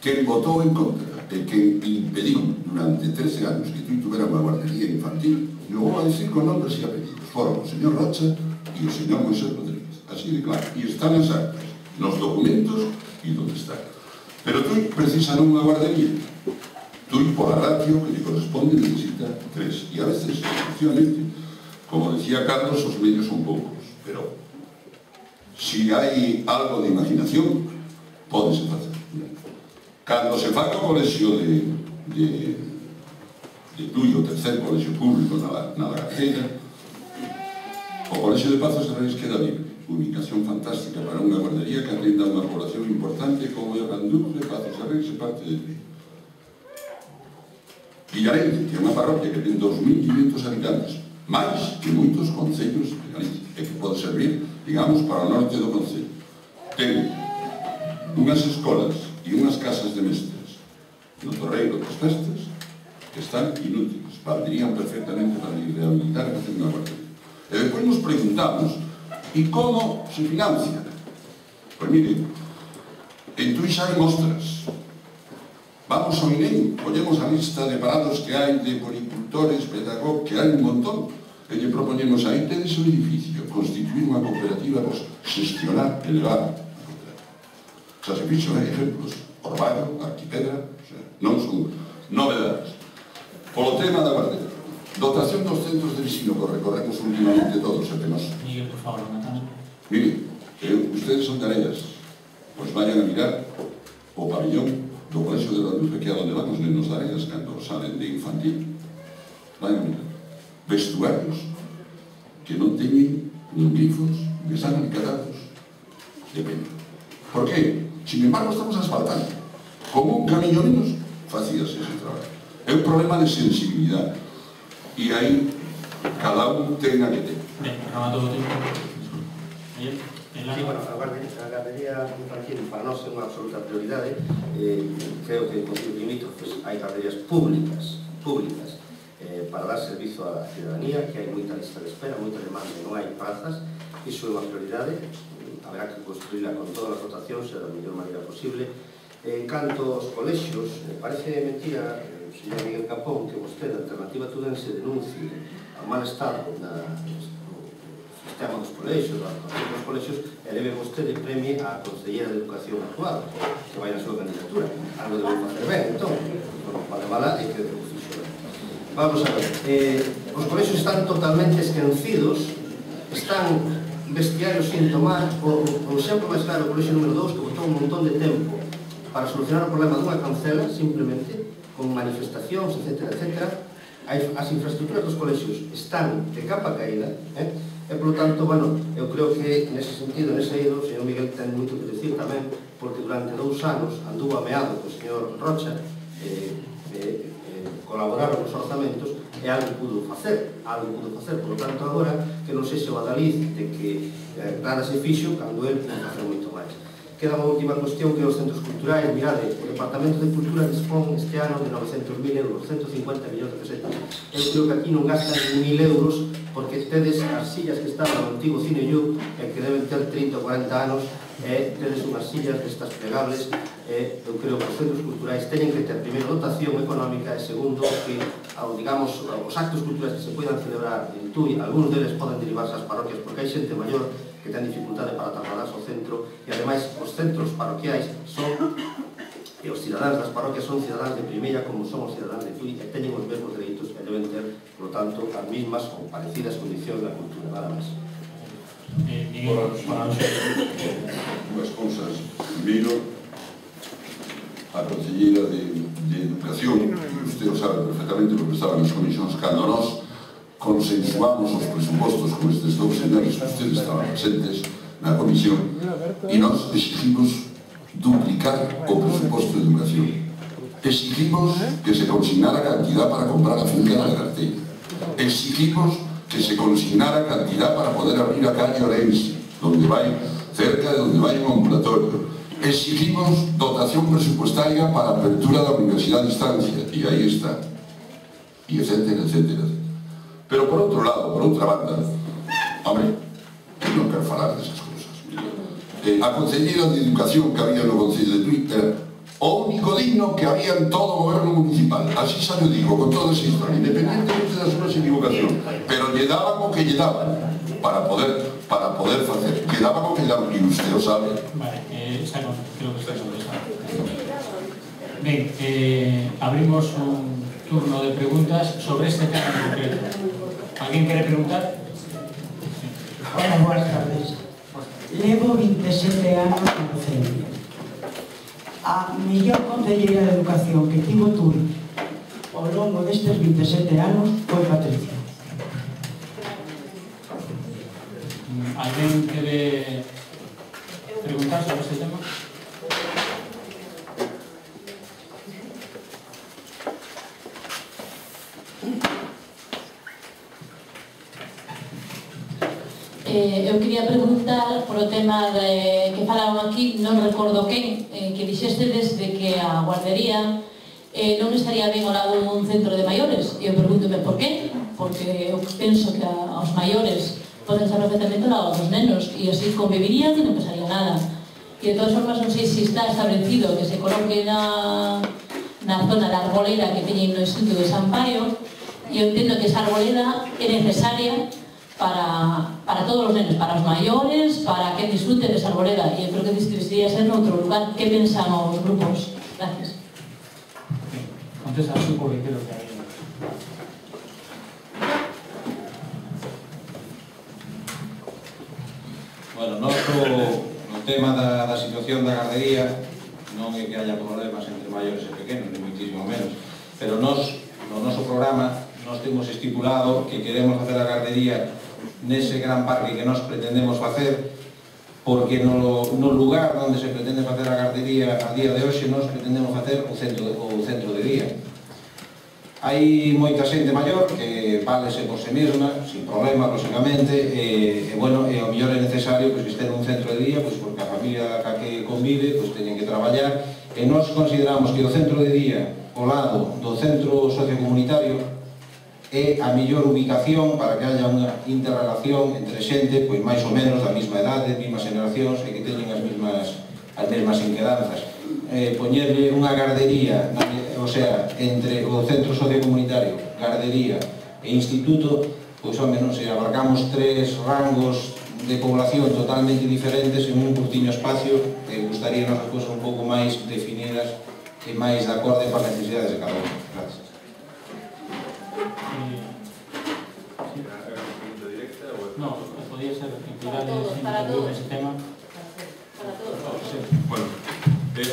quen votou en contra e quen impediu durante 13 anos que Tui tuvera unha guardería infantil, e o vou a decir con nombres e apelidos, foron o señor Rocha e o señor Moisés Rodríguez, así de claro, e están as actas, nos documentos e onde está. Pero Tui precisa non unha guardería. Tui, por la ratio que le corresponde, necesita 3. Y a veces, efectivamente, como decía Carlos, os medios son poucos. Pero, si hai algo de imaginación, pódese facer. Cando se faga o colexio de Tui, o tercer colexio público na Lagarteira, o colexio de Pazos de Reis queda libre. Ubicación fantástica para unha guardería que atenda a unha población importante como é Gandufre, Pazos de Reis e parte de Tui. Villareire, que é unha parroquia que ten 2.500 habitantes, máis que moitos concellos de Galicia, e que pode servir, digamos, para o norte do concello. Ten unhas escolas e unhas casas de mestres no Torreiro das Festas que están inútiles, valdrían perfectamente para rehabilitar e facer unha guardería. E depois nos preguntamos, e como se financia? Pois mire, en Tui xa hai mostras. Vamos ao INEM, collemos a lista de parados que hai de poricultores, pedagogos, que hai un montón, e lle propoñemos aí, tedes un edificio, constituir unha cooperativa, pues, gestionar, elevar a cooperativa. O sea, se fixo, ejemplos, Orballo, Arquipedra, o sea, non son novedades. Polo tema da guardería, dotación dos centros de ensino que recorremos últimamente todos, e que nos...
Miguel, por favor, Natán.
Mire, ustedes son de Areas, pues vayan a mirar o pabellón do Colexio de Gandufre, que é onde van os nenos de Areas cando salen de infantil. Vayan a mirar. Vestuarios que non teñen nin grifos, que están alicatados de pena. Por qué? Sin embargo, estamos asfaltando. Como un camiñoninos facíase ese traballo. É un problema de sensibilidade. E aí, cada un ten a que ten.
Ben, acabado o tempo.
Sí, bueno, a gardería infantil para nós é unha absoluta prioridade. Creo que en Concello Limítrofes hai garderías públicas para dar servizo á ciudadanía, que hai moita lista de espera, moita demanda e non hai plazas. Iso é unha prioridade, haberá que construíla con todas as dotacións da mellor maneira posible. En canto aos colexios, parece mentira, señor Miguel Capón, que vostede, a Alternativa Tudense, denuncie ao mal estado sistema dos colexios, dos colexios, e leve vostede premie á Conselleira de Educación actual, que vai na súa candidatura. Algo debe facer ben, entón. Vale, mala, e que o fixo ben. Vamos a ver. Os colexios están totalmente esquecidos, están bestiarios sin tomar. O exemplo máis claro, o colexio número 2, que botou un montón de tempo para solucionar o problema dunha cancela, simplemente, con manifestacións, etc. As infraestructuras dos colexios están de capa caída, e, polo tanto, bueno, eu creo que nese sentido, nese eido, o señor Miguel ten moito que decir tamén, porque durante 2 anos anduvo ameado co señor Rocha, colaboraron nos orzamentos, e algo pudo facer, polo tanto, agora, que non sei se o adaliz de que nada se fixo, cando el pudo facer moito máis. queda unha última cuestión que os centros culturais. Mirade, o Departamento de Cultura dispón este ano de 900.000 euros, 150 millóns de pesetas. Eu creo que aquí non gastan 1.000 euros porque tedes as sillas que estaban no antigo Cine You e que deben ter 30 ou 40 anos e tedes unhas sillas destas plegables. Eu creo que os centros culturais teñen que ter primeiro dotación económica e segundo que digamos, os actos culturais que se poidan celebrar en Tui, algúns deles poden derivarse ás parroquias porque hai xente maior que ten dificultade para trasladarse ao centro e ademais os centros parroquiais son e os cidadáns das parroquias son cidadáns de primeira como son os cidadáns de Tui e teñen os mesmos dereitos e deben ter, por lo tanto, as mismas ou parecidas condicións da cultura, nada máis.
Unhas cousas. Primeiro, a conselleira de Educación, usted o sabe perfectamente porque estaba nas comisións cando nós consensuamos os presupostos con estes dous señores que ustedes estaban presentes na comisión e nós exigimos duplicar o presuposto de educación. Exigimos que se consignara cantidad para comprar a finca da Lagartella. Exigimos que se consignara cantidad para poder abrir a calle Orense, donde vai, cerca de donde vai un ambulatorio. Exigimos dotación presupuestaria para a apertura da Universidade de Estancia, e aí está. E etcétera, etcétera. Pero por outro lado, por outra banda, hombre, non quero falar desas cousas. A conselleira de Educación que había no Concello de Tui era o único digno que había en todo o goberno municipal. Así xa lo digo, con toda esa historia, independientemente das súas equivocacións. Pero lle daban o que lle daban para poder facer. Lle daban o que lle daban, e usted o sabe.
Vale, creo que está contestado. Ben, abrimos un turno de preguntas sobre este tema en concreto. ¿Alguien quiere preguntar?
Hola, buenas tardes. Levo 27 anos no centro. A mellor conselleira de Educación que tivo Tui ao longo destes 27 anos foi Patricia.
¿Alguien quiere preguntar sobre este tema?
Eu quería preguntar por o tema que falaron aquí, non recordo quen, que dixeste desde que a guardería non estaría ben ao lado dun centro de maiores. E eu pregúntome por qué, porque eu penso que aos maiores poden estar perfectamente ao lado dos nenos e así convivirían e non pasaría nada. E de todas formas non sei se está establecido que se coloque na zona da arboleda que teñen no Instituto de San Paio, e eu entendo que esa arboleda é necesaria para todos os nenos, para os maiores, para que disfruten desa arboleda, e eu creo que debería ser noutro lugar. Que pensan os grupos? Gracias.
Contesta así porque creo que hai.
Bueno, no tema da situación da gardería non é que haya problemas entre maiores e pequenos, ni muitísimo menos, pero nós, no noso programa, nós temos estipulado que queremos facer a gardería nese gran parque que nós pretendemos facer, porque no lugar onde se pretende facer a gardería a día de hoxe nós pretendemos facer o centro de día. Hai moita xente maior que válese por si mesma, sin problema, lógicamente, e bueno, e ao mellor é necesario que este nun centro de día, porque a familia ca que convive teñen que traballar, e nós consideramos que o centro de día ao lado do centro sociocomunitario é a mellor ubicación para que haya unha interrelación entre xente máis ou menos da mesma edade, mesmas generacións e que teñen as mesmas inquedanzas. Poñerle unha gardería, o sea, entre o centro sociocomunitario, gardería e instituto, home, non sei, abarcamos 3 rangos de población totalmente diferentes en un curtiño espacio que gustaría as cousas un pouco máis definidas e máis de acorde para as necesidades de cada uno. Gracias.
No, podría ser incluir en ese tema.
Bueno,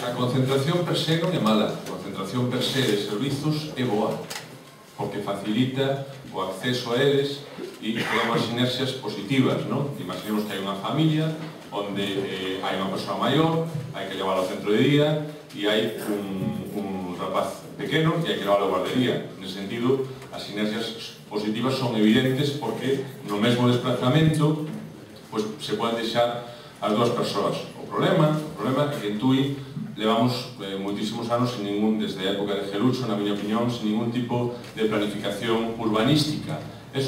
a concentración per se non é mala. A concentración per se de servizos é boa, porque facilita o acceso a eles e crea unhas sinerxias positivas, non? Imaginemos que hai unha familia onde hai unha persoa maior, hai que levar ao centro de día e hai un rapaz pequeno e hai que levar a guardería. Nese sentido, as sinerxias positivas son evidentes porque no mesmo desplazamento se poden deixar as dúas persoas. O problema é que en Tui levamos moitísimos anos sin ningún, desde a época de Gelucho, na miña opinión, sin ningún tipo de planificación urbanística. E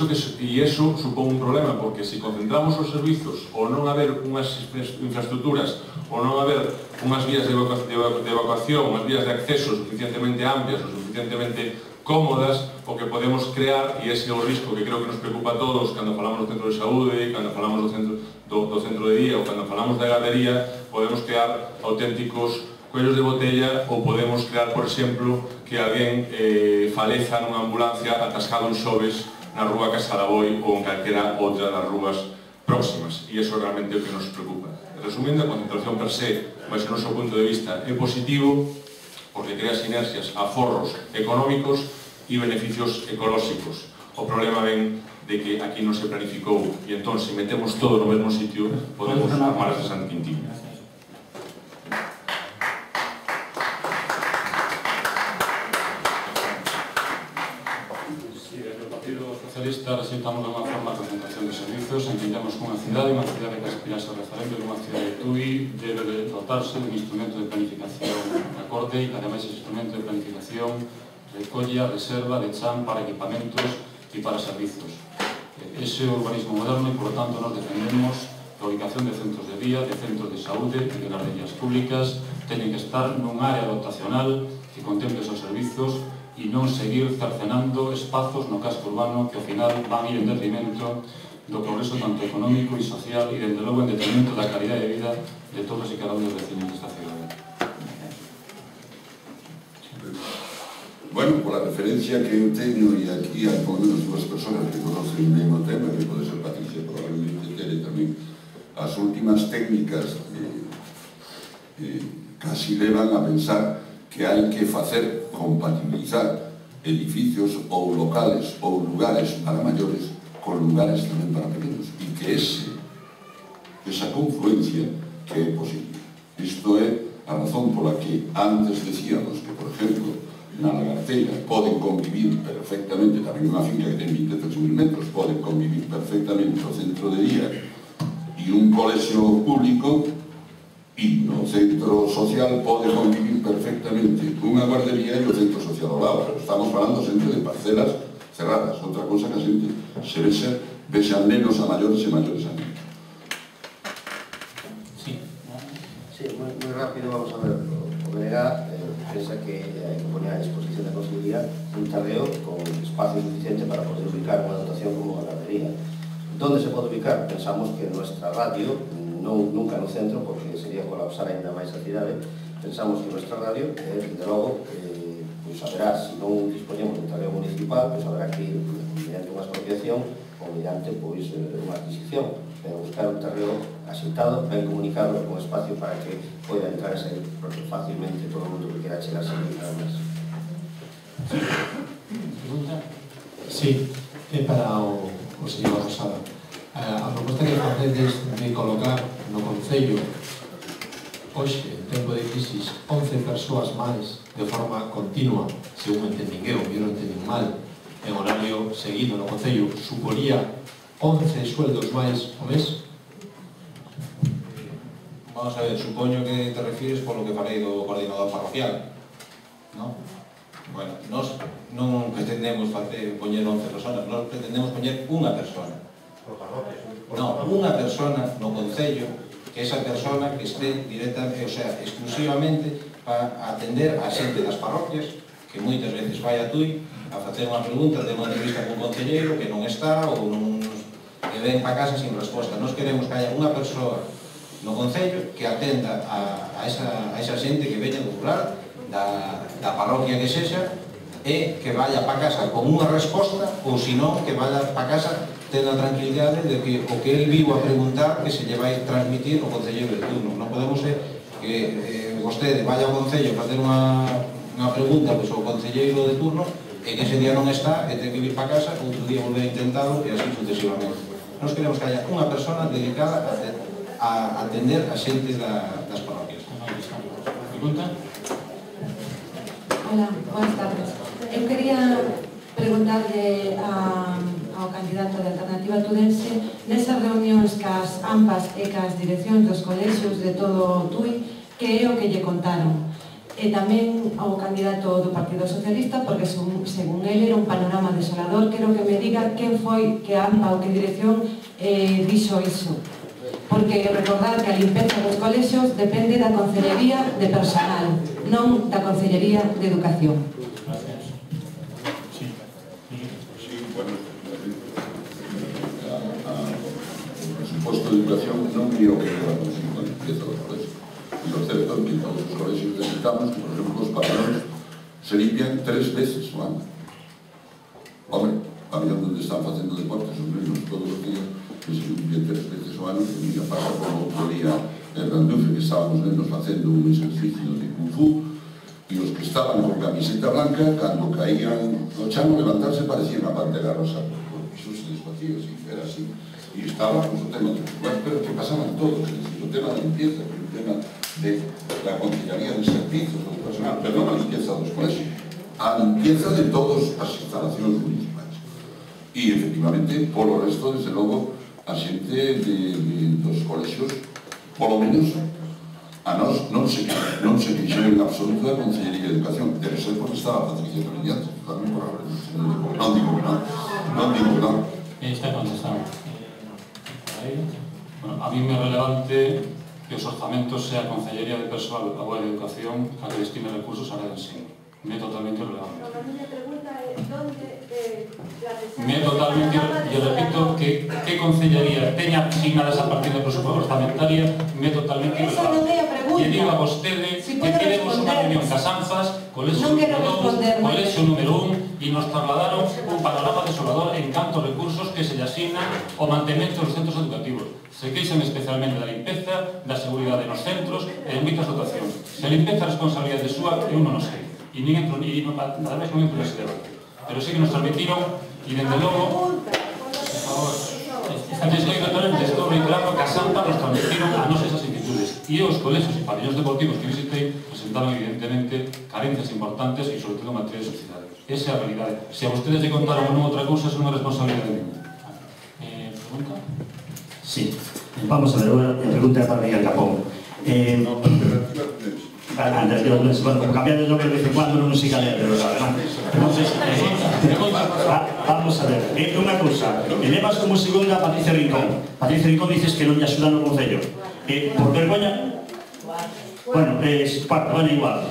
iso supón un problema, porque se concentramos os servizos ou non haber unhas infraestructuras ou non haber unhas vías de evacuación, unhas vías de acceso suficientemente amplias ou suficientemente cómodas, o que podemos crear, e ese é o risco que creo que nos preocupa a todos cando falamos do centro de saúde, cando falamos do centro de día ou cando falamos da gardería, podemos crear auténticos cuellos de botella ou podemos crear, por exemplo, que alguén faleza nunha ambulancia atascado en xoves na rúa Casa da Boi ou en calquera outra das rúas próximas, e iso é realmente o que nos preocupa. Resumindo, a concentración per se, mas o noso punto de vista é positivo porque crea sinerxias, aforros económicos e beneficios ecolóxicos. O problema ven de que aquí non se planificou e entón, se metemos todo no mesmo sitio, podemos armar ese San Quintín.
Resultamos de unha forma de concentración de servizos, entendemos que unha cidade que aspirase ao referente de unha cidade de TUI debe de dotarse dun instrumento de planificación acorde e ademais ese instrumento de planificación recolla reserva de chan para equipamentos e para servizos. Ese urbanismo moderno e, por lo tanto, nos defendemos a ubicación de centros de día, de centros de saúde e de garderías públicas teñen que estar nun área dotacional que contemple esos servizos e non seguir cercenando espazos no casco urbano que ao final van ir en detrimento do progreso tanto económico e social e, dende logo, en detrimento da calidad de vida de todos e cada un dos vecinos desta cidade.
Bueno, por la referencia que eu teño, e aquí hai por menos dúas persoas que conocen o mesmo tema, que pode ser Patricia, probablemente Tere tamén, as últimas técnicas casi levan a pensar que hai que facer compatibilizar edificios ou locales ou lugares para maiores con lugares tamén para pequenos e que esa confluencia que é posible. Isto é a razón pola que antes decíamos que, por exemplo, na Lagarteira poden convivir perfectamente, tamén unha finca que ten 28.000 metros, poden convivir perfectamente o centro de día e un colexio público, e no centro social pode convivir perfectamente unha guardería e o centro social ao lado, pero estamos falando sempre de parcelas cerradas, outra cosa que a xente se vexan menos a maiores e maiores a menos.
Sí, moi rápido, vamos a ver, o BNG pensa que hai que poner a disposición da Consellería un terreo con espacio suficiente para poder ubicar unha dotación como a gardería. Donde se pode ubicar? Pensamos que nuestra radio, nunca no centro, porque sería colapsar ainda máis a cidade, pensamos que nuestra radio, desde logo, pois haberá, se non dispoñemos de un terreo municipal, pois haberá que ir mediante unha expropiación ou mediante pois unha adquisición, pero buscar un terreo asentado, ben comunicado con espacio para que poida entrar e sair fácilmente todo o mundo que quera chegarse e nada máis.
Sí, é para o señor Rosada. A proposta que facedes de colocar no Concello hoxe, en tempo de crisis, 11 persoas máis de forma continua, según entendín eu non entendín mal, en horario seguido no Concello, suporía 11 sueldos máis o mes?
Vamos a ver, supoño que te refires polo que falei do coordinador parroquial, non? Bueno, nós non pretendemos poñer 11 personas, nós pretendemos poñer unha persona. Non, unha persona no Concello, que esa persona que este directamente, o sea, exclusivamente para atender a xente das parroquias, que moitas veces vai a Tui a facer unha pregunta, ter unha entrevista con un concelleiro que non está ou non que ven para casa sin resposta. Nós queremos que haya unha persoa no Concello que atenda a esa xente que veña do rural, da parroquia que sexa, e que vaya para casa con unha resposta, ou senón que vaya para casa tendo a tranquilidade de que o que el vivo a preguntar que se lle vai transmitir o concelleiro de turno. Non podemos ser que vostede vaya ao concello a facer unha pregunta pois, ao concelleiro de turno e que ese día non está e ten que vir para casa, outro día volver a intentalo e así sucesivamente. Nos queremos que haya unha persona dedicada a atender a xente das parroquias.
Pregunta?
Hola, buenas tardes. Eu quería preguntarle ao candidato de Alternativa Centro Tudense, nesas reunións cas AMPAs e cas direccións dos colexios de todo Tui, que é o que lle contaron. E tamén ao candidato do Partido Socialista, porque según ele era un panorama desolador. Quero que me diga quen foi, que AMPA ou que dirección dixo iso. Porque recordar que a limpeza dos colexios depende da Consellería de Personal, non da Consellería de Educación.
Puesto de educación non creo que era consigo a limpieza dos colegios. E lo cierto es que en todos os colegios necesitamos que, por exemplo, os pabellones se limpian 3 veces o ano. Hombre, pabellón donde están facendo deportes os mesmos todos os días, que se limpian 3 veces o ano, que mira, pasa como outro día en Randufe, que estábamos nenos facendo un exercicio de Kung Fu, e os que estaban con camiseta blanca, cando caían no chão, levantarse parecía unha pantera rosa, porque iso se desfacía, así, era así. Y estábamos o tema de pero que pasaban todos, es decir, o tema de limpieza, o tema de la Consellería de Servicios do Personal, perdón, a limpieza dos colegios, a limpieza de todas as instalacións municipais. E, efectivamente, polo resto, desde logo, a xente dos colegios, polo menos, a nós non se quixou en absoluto da Consellería de Educación, debe ser porque estaba Patricia Torrellante, non digo que non.
Está contestado. Bueno, a mí me é relevante que os orzamentos sea a Consellería de Persoal ou a de Educación a que destine recursos á área de ensino. Me é totalmente relevante. Me é totalmente, yo repito, que Consellería teña asignadas a partir da presupuesto orzamentaria, me é totalmente relevante. E digo a vostede que queremos unha reunión cas ANFAS, colexio número 1, e nos trasladaron un panorama desolador en canto recursos que se lle asignan ao mantemento dos centros educativos. Se queixan especialmente da limpeza, da seguridade nos centros e de moitas dotacións. Se a limpeza é responsabilidade súa, eu non o sei. E nada máis non entro nese debate. Pero sí que nos transmitiron, e dende logo, por favor, estou reiterando que a Santa nos transmitiron a nos esas inquietudes. E os colexios e pabellóns deportivos que visitei presentaron evidentemente carencias importantes e sobre todo materia de sociedade. Esa é a realidade. Se a vostedes lle contaron ou non outra cousa, é unha responsabilidade minha. ¿Pregunta?
Sí. Vamos a ver, a pregunta para Miguel Capón. Bueno, cambiar de nombre de vez en cuando non sei cal é, pero entonces, vamos a ver, unha cousa, elevas como segunda a Patricia Rincón. Patricia Rincón dices que non lle axuda no Concello. Por vergoña, bueno, igual,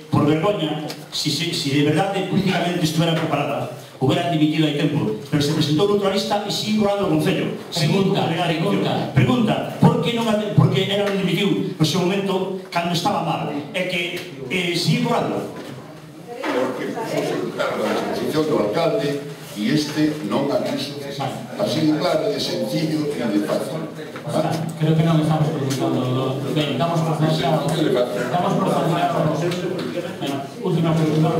por vergoña, si de verdade políticamente estuvera preparada, hubieran dimitido hai tempo, pero se presentou noutra lista e sigue colando o Concello. Pregunta, por que era non dimitiu no seu momento cando estaba mal? É que sigue colando?
Porque puso en cargo a disposición do alcalde e este non a quiso. Así de claro, de sencillo e de fácil.
Creo que non estamos preguntando. Ben, damos por cerrado. Última pregunta.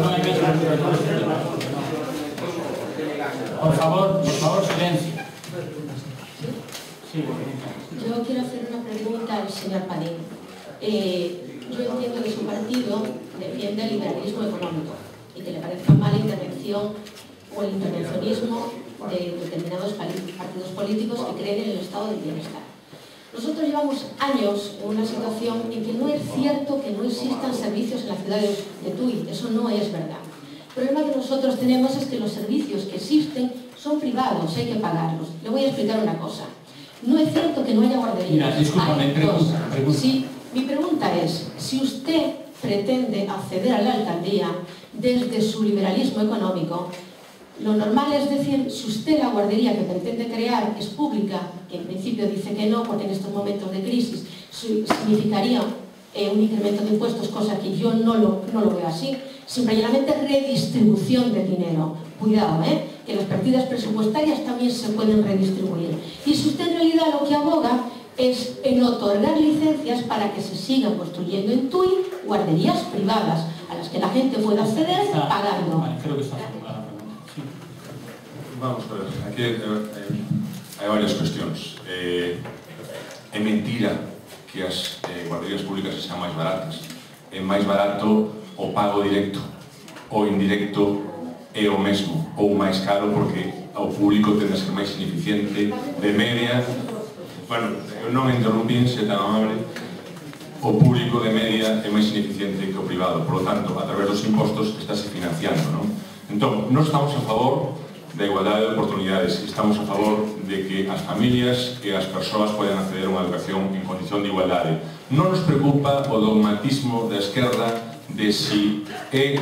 Por favor, silencio. Sí.
Yo quiero hacer una pregunta al señor Padín. Yo entiendo que su partido defiende el liberalismo económico y que le parece mal la intervención o el intervencionismo de determinados partidos políticos que creen en el estado del bienestar. Nosotros llevamos años en una situación en que no es cierto que no existan servicios en la ciudad de Tui. Eso no es verdad. El problema que nosotros tenemos es que los servicios que existen son privados, hay que pagarlos. Le voy a explicar una cosa. No es cierto que no haya guarderías.
Mira, discúlpame, pregunta.
Sí, mi pregunta es, si usted pretende acceder a la alcaldía desde su liberalismo económico, lo normal es decir, si usted la guardería que pretende crear es pública, que en principio dice que no, porque en estos momentos de crisis significaría un incremento de impuestos, cosa que yo no lo veo así, simplemente redistribución de dinero. Cuidado, que las partidas presupuestarias también se pueden redistribuir. Y si usted en realidad lo que aboga es en otorgar licencias para que se sigan construyendo en Tui guarderías privadas a las que la gente pueda acceder pagando.
Creo que está formulada la pregunta. Sí.
Vamos a ver, aquí hai varias cuestións. É mentira que as guarderías públicas sean máis baratas. É máis barato o pago directo. O indirecto é o mesmo, ou máis caro, porque ao público tende a ser máis ineficiente, de media. Bueno, non me interrumpín, se tan amable. O público de media é máis ineficiente que o privado, por lo tanto, a través dos impostos estáse financiando, non? Entón, non estamos a favor da igualdade de oportunidades, estamos a favor de que as familias e as persoas podan acceder a unha educación en condición de igualdade. Non nos preocupa o dogmatismo da esquerda de si é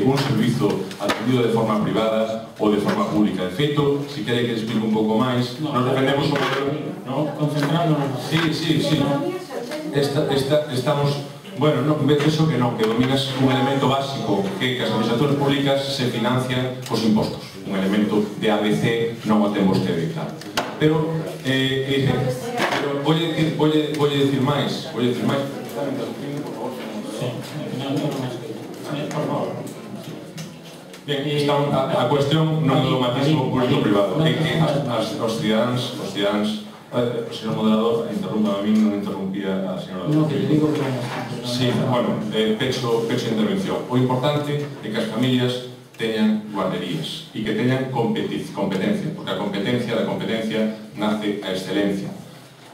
un servizo atendido de forma privada ou de forma pública. De feito, se quere que explique un pouco máis, nos defendemos o modelo, ¿no? Concentrándonos. Sí. Estamos... Bueno, non, penso que non, que dominas un elemento básico que as administracións públicas se financian cos impostos. Un elemento de ABC non o ten vostede, claro. Pero voy a decir máis. Por favor. Bien, a cuestión non é do dogmatismo público-privado, é que os cidadáns, o señor moderador, interrumpa a mí, non interrumpía a señora...
No, que digo que...
Sí, bueno, pecho intervención. O importante é que as familias teñan guarderías e que teñan competencia, porque a competencia da competencia nace a excelencia.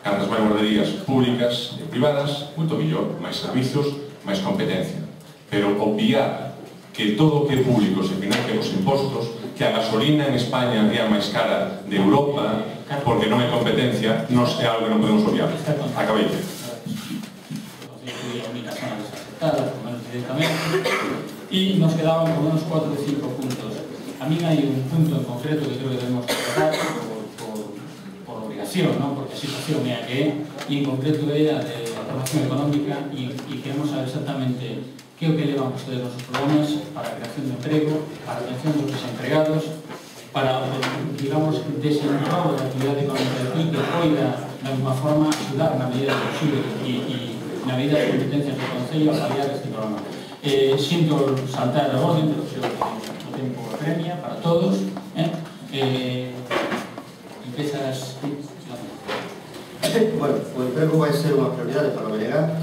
Cantas máis guarderías públicas e privadas, moito mellor, máis servicios, máis competencia. Pero obviar que todo o que é público se financia cos impostos, que a gasolina en España é a máis cara de Europa, porque non hai competencia, é algo que non podemos obviar. Acabei.
Y nos quedaban por unos 4 de 5 puntos. A mí hay un punto en concreto que creo que debemos tratar por obligación, ¿no? Porque a situación é a que é, e en concreto é a de la promoción económica, y queremos saber exactamente que é o que levan ustedes nos programas para a creación de emprego, para a atención dos desempregados, para, digamos, desenrolar a actividade económica de aquí, que poida, de alguma forma, ayudar na medida posible e na medida de competencias do Concello a paliar este programa. Siento saltar a orden, pero creo que o tempo premia para todos. Empezas...
Bueno, o emprego vai ser unha prioridade para o Benegar.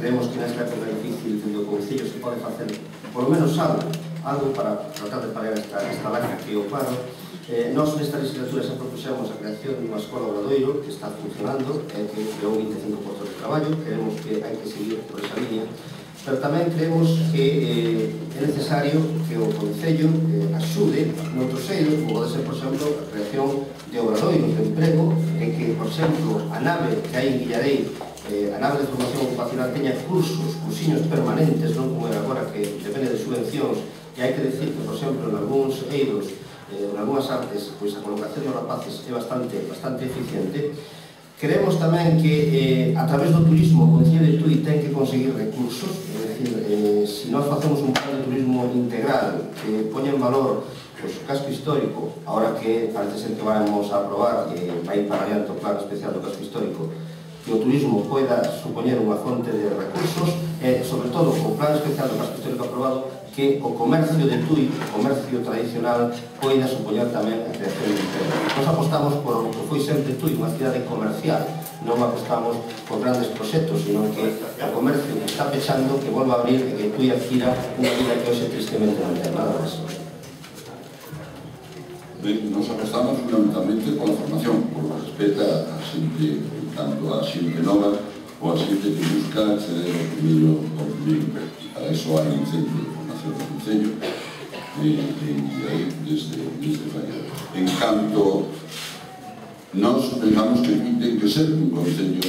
Creemos que nesta época difícil do Concello se pode facer, por lo menos algo para tratar de paliar esta laca que o paro. Nós nesta legislatura xa propuxemos a creación de unha escola Obradoiro que está funcionando, que creou 25 postos de traballo. Creemos que hai que seguir por esa línea, pero tamén creemos que é necesario que o Concello axude noutros eidos, como pode ser, por exemplo, a creación de obradoiros de emprego, e que, por exemplo, a nave que hai en Guillarei, a nave de formación ocupacional, teña cursiños permanentes, non como era agora, que depende de subvencións, e hai que decir que, por exemplo, en algúns eidos, en algúnas artes, pois a colocación dos rapaces é bastante eficiente. Queremos tamén que, a través do turismo, o Concello de Tui ten que conseguir recursos, é dicir, se nós facemos un plan de turismo integral que poña en valor o casco histórico, ahora que parece ser que vamos a aprobar, vai para adiante o plan especial do casco histórico, que o turismo poida supoñer unha fonte de recursos, e, sobre todo, o plan especial do casco histórico aprobado, que o comercio de Tui, o comercio tradicional, poida supoñer tamén a creación de emprego. Nos apostamos por o que foi sempre Tui, unha cidade comercial, non apostamos por grandes proxectos, sino que o comercio que está pechando, que volva a abrir e que Tui adquira unha vida que hoxe tristemente non ten nada máis.
Nos apostamos fundamentalmente por la formación, por lo que respecta a xente, tanto a xente nova ou a xente que busca acceder ao primeiro emprego. Para iso hai un centro de formación do Concello e aí desde Falla. En canto, nós pensamos que ten que ser un Concello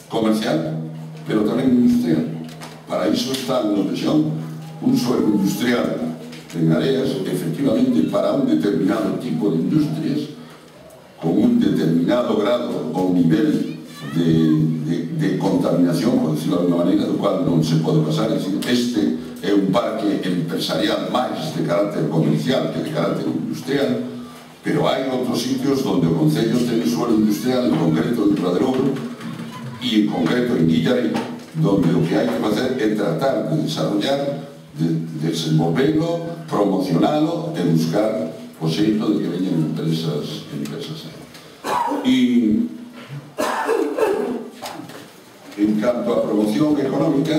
comercial, pero tamén industrial. Para iso está na región un suelo industrial en Areas, efectivamente, para un determinado tipo de industrias, con un determinado grado ou nivel de contaminación, por decirlo de alguna maneira, do cual non se pode pasar. Es decir, este é un parque empresarial máis de carácter comercial que de carácter industrial, pero hai outros sitios onde o Concello ten suelo industrial, en concreto en Praderouro e en concreto en Guillarei, onde o que hai que facer é tratar de desarrollar, de desenvolverlo, promocionalo e buscar o xeito de que veñen empresas aí. E en canto a promoción económica,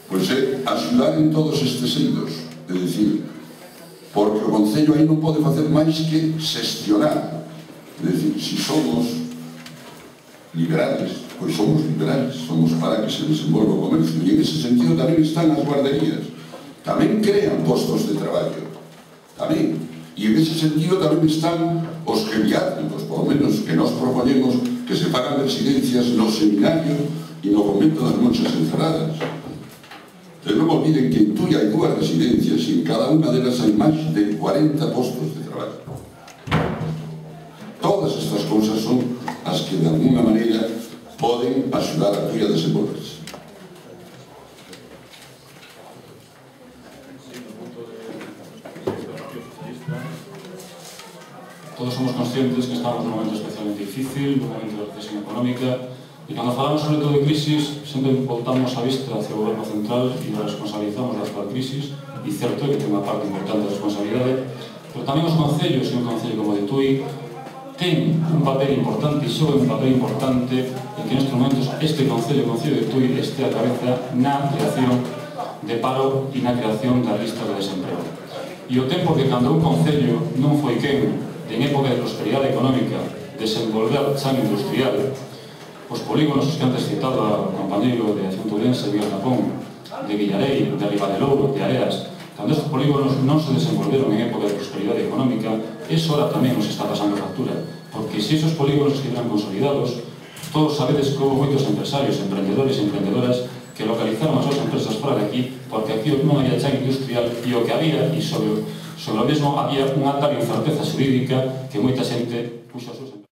pois é axudar en todos estes eidos, é dicir, porque o Concello aí non pode facer máis que xestionar. É dicir, se somos liberales, pois somos liberales, somos para que se desenvolva o comercio, e en ese sentido tamén están as guarderías, tamén crean postos de traballo, tamén, e en ese sentido tamén están os geriátricos, por lo menos que nos proponemos que se pagan residencias no seminario e no convento das monxas encerradas. Pero non olviden que en Tui hai 2 residencias e en cada unha delas hai máis de 40 postos de traballo. Todas estas cousas son as que de alguna maneira poden axudar a Tui a desenvolverse.
Todos somos conscientes que estamos nun momento especialmente difícil, nun momento de recesión económica, e cando falamos sobre todo de crisis, sempre voltamos a vista hacia o goberno central e nos responsabilizamos da actual crisis, e certo é que ten unha parte importante de responsabilidade, pero tamén os concellos, e un concello como de Tui, ten un papel importante e xoga un papel importante en que nestes momentos este concello, o concello de Tui, este a cabeza na creación de paro e na creación das listas de desemprego. E o tempo que cando un concello non foi quen, en época de prosperidade económica, desenvolver chan industrial, os polígonos que antes citaba o compañeiro de Acción Turense, Miguel Capón, de Villarei, de Ribadelouro, de Areas, cando estes polígonos non se desenvolveron en época de prosperidade económica, eso ahora tamén nos está pasando factura, porque se esos polígonos estiveran consolidados, todos sabedes que houve moitos empresarios, emprendedores e emprendedoras que localizaron as súas empresas fora de aquí, porque aquí non había chan industrial e o que había, e sobre o mesmo había unha tal incerteza xurídica que moita xente puxo as súas empresas.